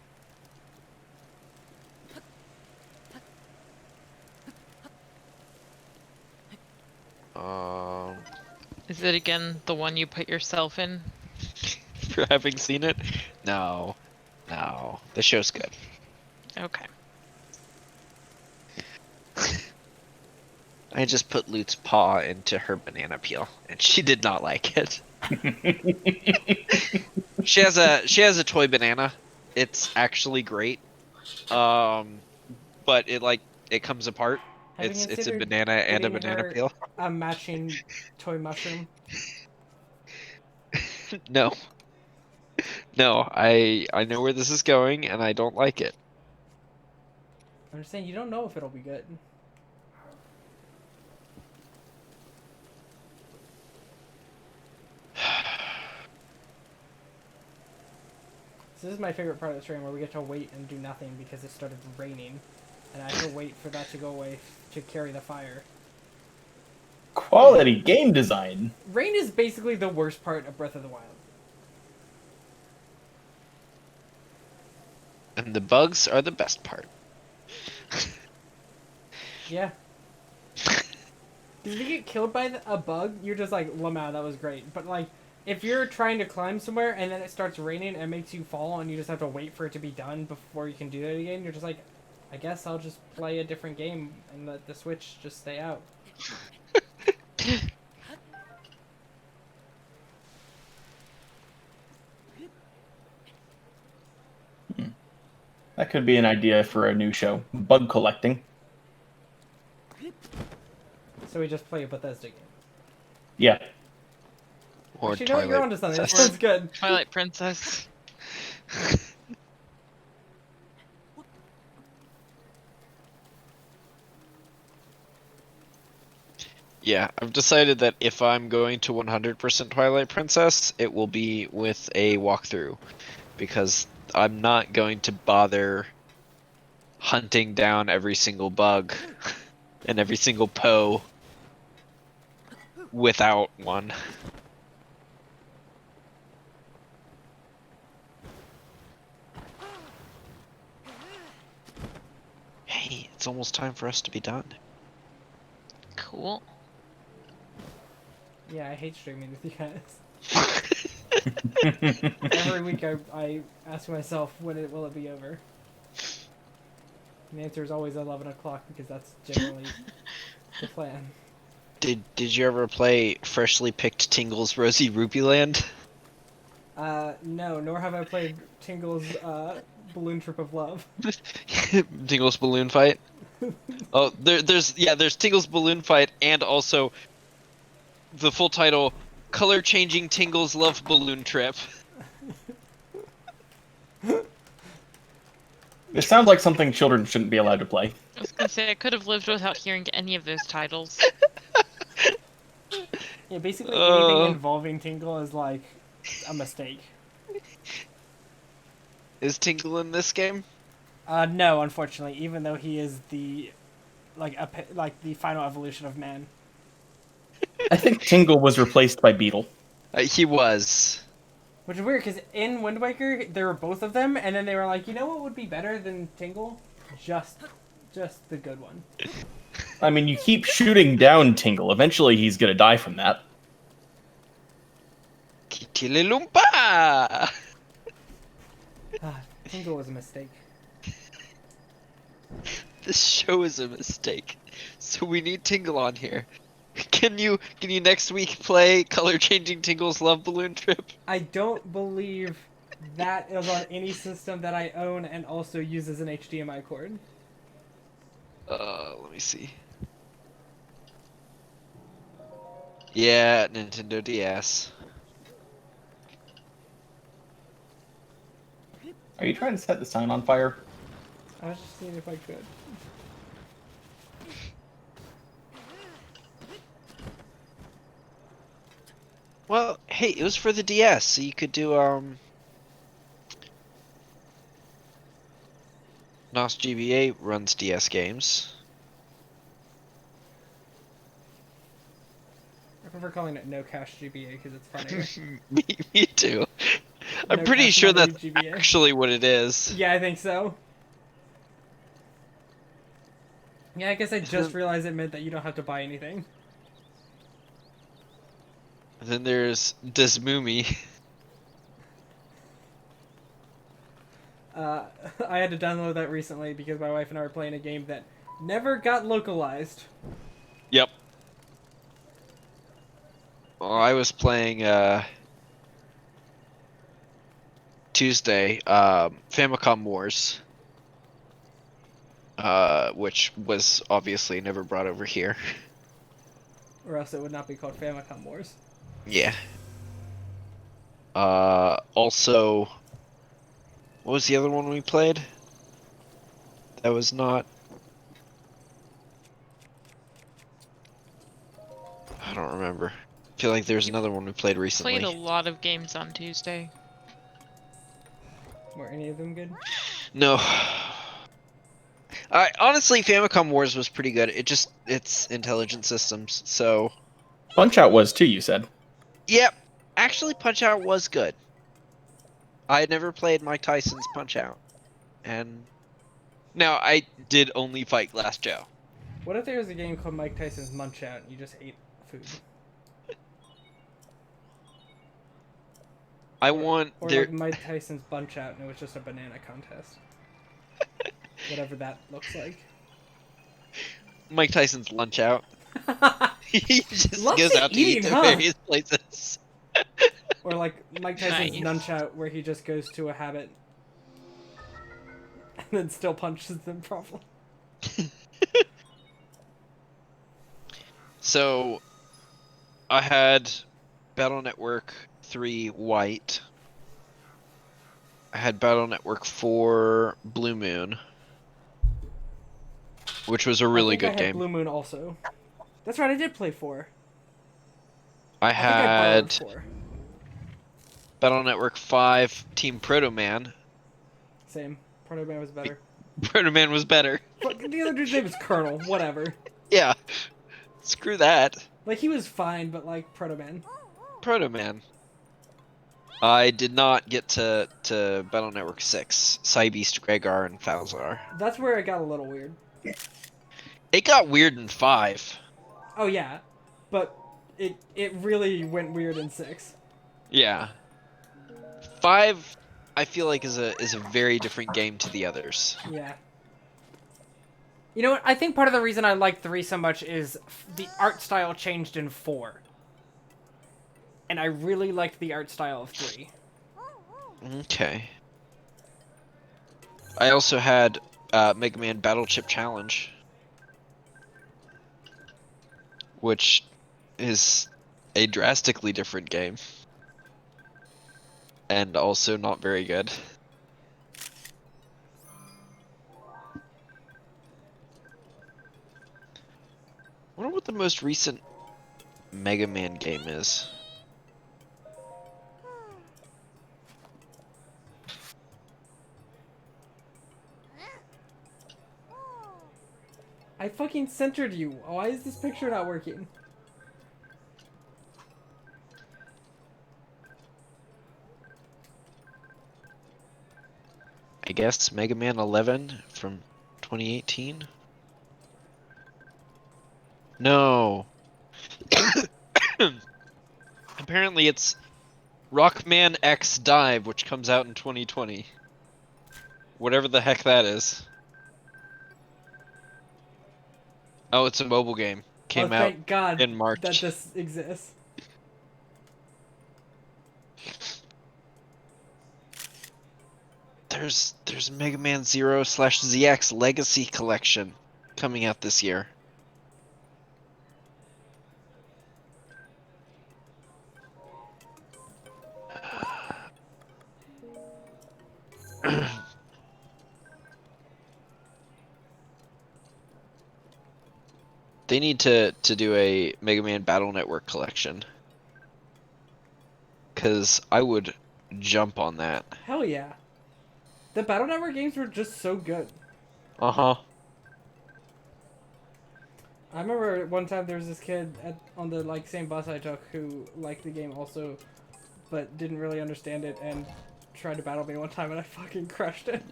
Is it again the one you put yourself in? For having seen it? No. The show's good. Okay. I just put Lute's paw into her banana peel, and she did not like it. She has a toy banana. It's actually great. But it comes apart. Have you It's a considered banana and a getting banana her peel. a matching toy mushroom? No. No, I know where this is going, and I don't like it. I'm just saying, you don't know if it'll be good. So this is my favorite part of the stream, where we get to wait and do nothing because it started raining, and I have to wait for that to go away to carry the fire. Quality game design. Rain is basically the worst part of Breath of the Wild. And the bugs are the best part. Yeah. Because if you get killed by a bug, you're just like, Lamau, that was great. But like, if you're trying to climb somewhere and then it starts raining and makes you fall and you just have to wait for it to be done before you can do that again, you're just like, I guess I'll just play a different game and let the Switch just stay out. That could be an idea for a new show. Bug collecting. So we just play a Bethesda game. Yeah. Or Actually, you know what? You're Twilight onto something. That Princess. sounds good. Twilight Princess. Yeah, I've decided that if I'm going to 100% Twilight Princess, it will be with a walkthrough, because I'm not going to bother hunting down every single bug and every single Poe without one. Hey, it's almost time for us to be done. Cool. Yeah, I hate streaming with you guys. Every week I ask myself, will it be over? And the answer is always 11 o'clock because that's generally the plan. Did you ever play Freshly Picked Tingle's Rosy Rupee Land? No, nor have I played Tingle's Balloon Trip of Love. Tingle's Balloon Fight? Oh, there's Tingle's Balloon Fight, and also the full title, Color Changing Tingle's Love Balloon Trip. This sounds like something children shouldn't be allowed to play. I was gonna say I could have lived without hearing any of those titles. Yeah, basically anything involving Tingle is like a mistake. Is Tingle in this game? No, unfortunately, even though he is the the final evolution of man. I think Tingle was replaced by Beetle. He was. Which is weird, because in Wind Waker, there were both of them, and then they were like, you know what would be better than Tingle? Just the good one. I mean, you keep shooting down Tingle. Eventually, he's gonna die from that. Kitililumpa! Tingle was a mistake. This show is a mistake. So we need Tingle on here. Can you next week play Color Changing Tingle's Love Balloon Trip? I don't believe that is on any system that I own and also uses an HDMI cord. Let me see. Yeah, Nintendo DS. Are you trying to set the sign on fire? I was just seeing if I could. Well, hey, it was for the DS, so you could do NOS GBA runs DS games. I prefer calling it No Cash GBA because it's funnier. me too. I'm No pretty Cash sure Memory that's GBA. actually what it is. Yeah, I think so. Yeah, I guess I just realized it meant that you don't have to buy anything. And then there's Desmumi. I had to download that recently because my wife and I were playing a game that never got localized. Yep. Well, I was playing Tuesday Famicom Wars, which was obviously never brought over here. Or else it would not be called Famicom Wars. Yeah. Also, what was the other one we played? That was not. I don't remember. I feel like there's another one we played recently. Played a lot of games on Tuesday. Were any of them good? No. Honestly, Famicom Wars was pretty good. It's intelligent systems, so. Punch-Out was too, you said. Yep. Actually, Punch-Out was good. I had never played Mike Tyson's Punch-Out. And. Now, I did only fight Glass Joe. What if there was a game called Mike Tyson's Munch Out and you just ate food? Or like Mike Tyson's Bunch Out and it was just a banana contest. Whatever that looks like. Mike Tyson's Lunch Out. He just Loves goes out to eat eating, to huh? various places. Or like Mike Tyson's Nice. Nunch Out where he just goes to a habit and then still punches them properly. So, I had Battle Network 3 White. I had Battle Network 4 Blue Moon, which was a really I think good I had game. Blue Moon also. That's right, I did play 4. I I think I borrowed had 4. Battle Network 5 Team Proto Man. Same. Proto Man was better. Proto Man was better. Fuck, the other dude's name was Colonel. Whatever. Yeah. Screw that. Like, he was fine, but like, Proto Man. Proto Man. I did not get to Battle Network 6, Cybeast, Gregar, and Falzar. That's where it got a little weird. It got weird in 5. Oh yeah, but it really went weird in 6. Yeah. 5, I feel like is a very different game to the others. Yeah. You know what? I think part of the reason I like 3 so much is the art style changed in 4. And I really liked the art style of 3. Okay. I also had Mega Man Battle Chip Challenge, which is a drastically different game. And also not very good. I wonder what the most recent Mega Man game is. I fucking centered you. Why is this picture not working? I guess Mega Man 11 from 2018? No. Apparently it's Rockman X Dive, which comes out in 2020. Whatever the heck that is. Oh, it's a mobile game. Came out Thank God in March. that this exists. There's Mega Man Zero / ZX Legacy Collection coming out this year. They need to do a Mega Man Battle Network collection. Cause I would jump on that. Hell yeah. The Battle Network games were just so good. Uh-huh. I remember one time there was this kid on the like same bus I took who liked the game also, but didn't really understand it and tried to battle me one time and I fucking crushed it.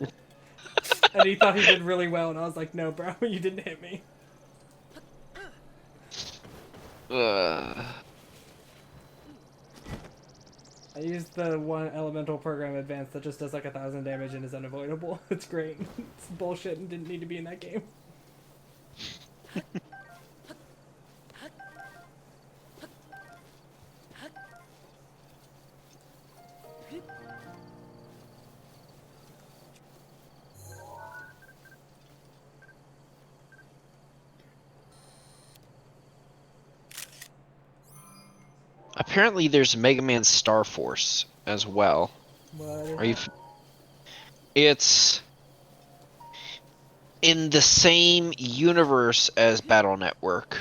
And he thought he did really well and I was like, no bro, you didn't hit me. I used the one elemental program advanced that just does like 1,000 damage and is unavoidable. It's great. It's bullshit and didn't need to be in that game. Apparently there's Mega Man Star Force as well. What? Are you It's in the same universe as Battle Network,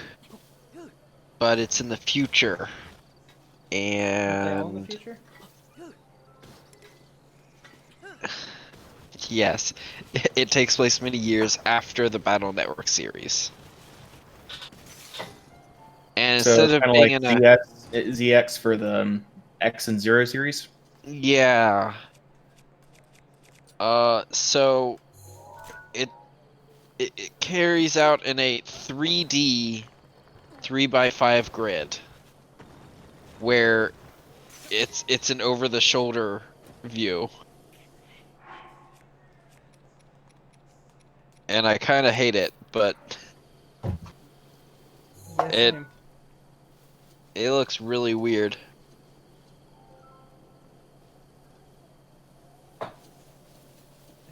but it's in the future. Are they all in the And future? yes, it takes place many years after the Battle Network series. And So instead of kind of being like in a ZX for the X and Zero series. yeah, so it carries out in a 3D 3x5 grid where it's an over-the-shoulder view. And I kind of hate it, but Yes, It- same. it looks really weird. It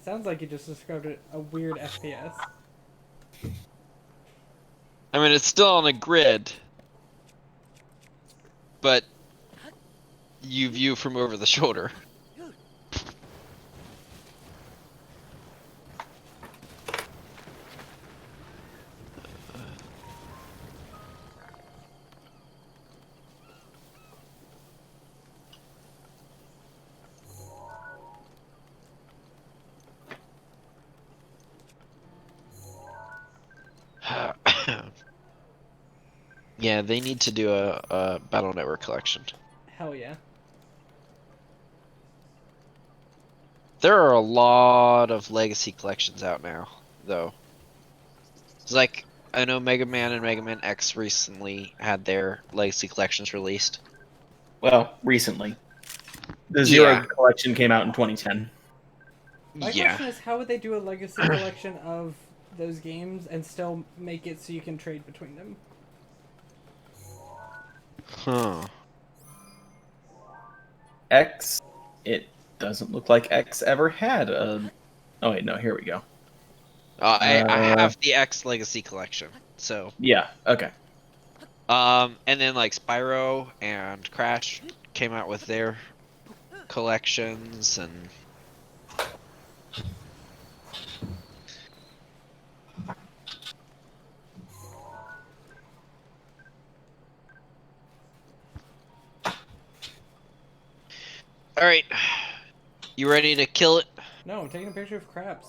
sounds like you just described it a weird FPS. I mean, it's still on a grid, but you view from over the shoulder. Yeah, they need to do a Battle Network collection. Hell yeah. There are a lot of legacy collections out now, though. It's like, I know Mega Man and Mega Man X recently had their legacy collections released. Well, recently. The Zero Yeah. collection came out in 2010. My Yeah. question is, how would they do a legacy collection of those games and still make it so you can trade between them? Huh. X, it doesn't look like X ever had a... Oh wait, no, here we go. I have the X Legacy collection, so Yeah, okay. and then like Spyro and Crash came out with their collections, and all right, you ready to kill it? No, I'm taking a picture of crabs.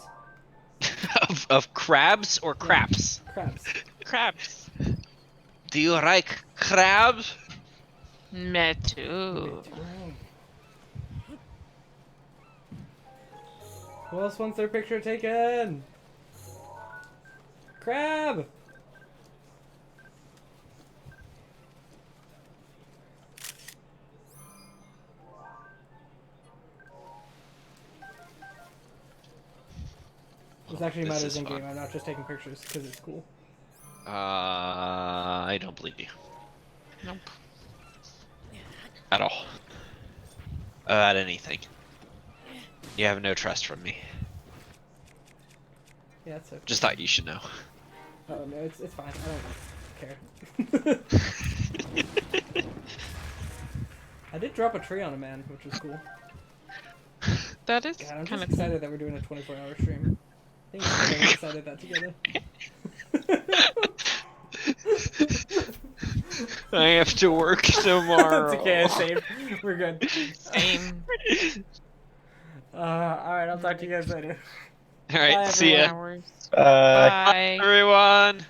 of crabs or craps? Crabs. Crabs. Do you like crabs? Me too. Who else wants their picture taken? Crab! This actually This matters is in fun. game. I'm not just taking pictures because it's cool. I don't believe you Nope. at all. About anything. You have no trust from me. Yeah, that's okay. Just thought you should know. Oh no, it's fine. I don't care. I did drop a tree on a man, which was cool. That is God, I'm kind just of excited that we're doing a 24-hour stream. I think we decided that together. I have to work tomorrow. It's okay, I saved. We're good. same. Alright, I'll talk to you guys later. All right, Bye, see ya. Hours. Uh, Bye. Everyone.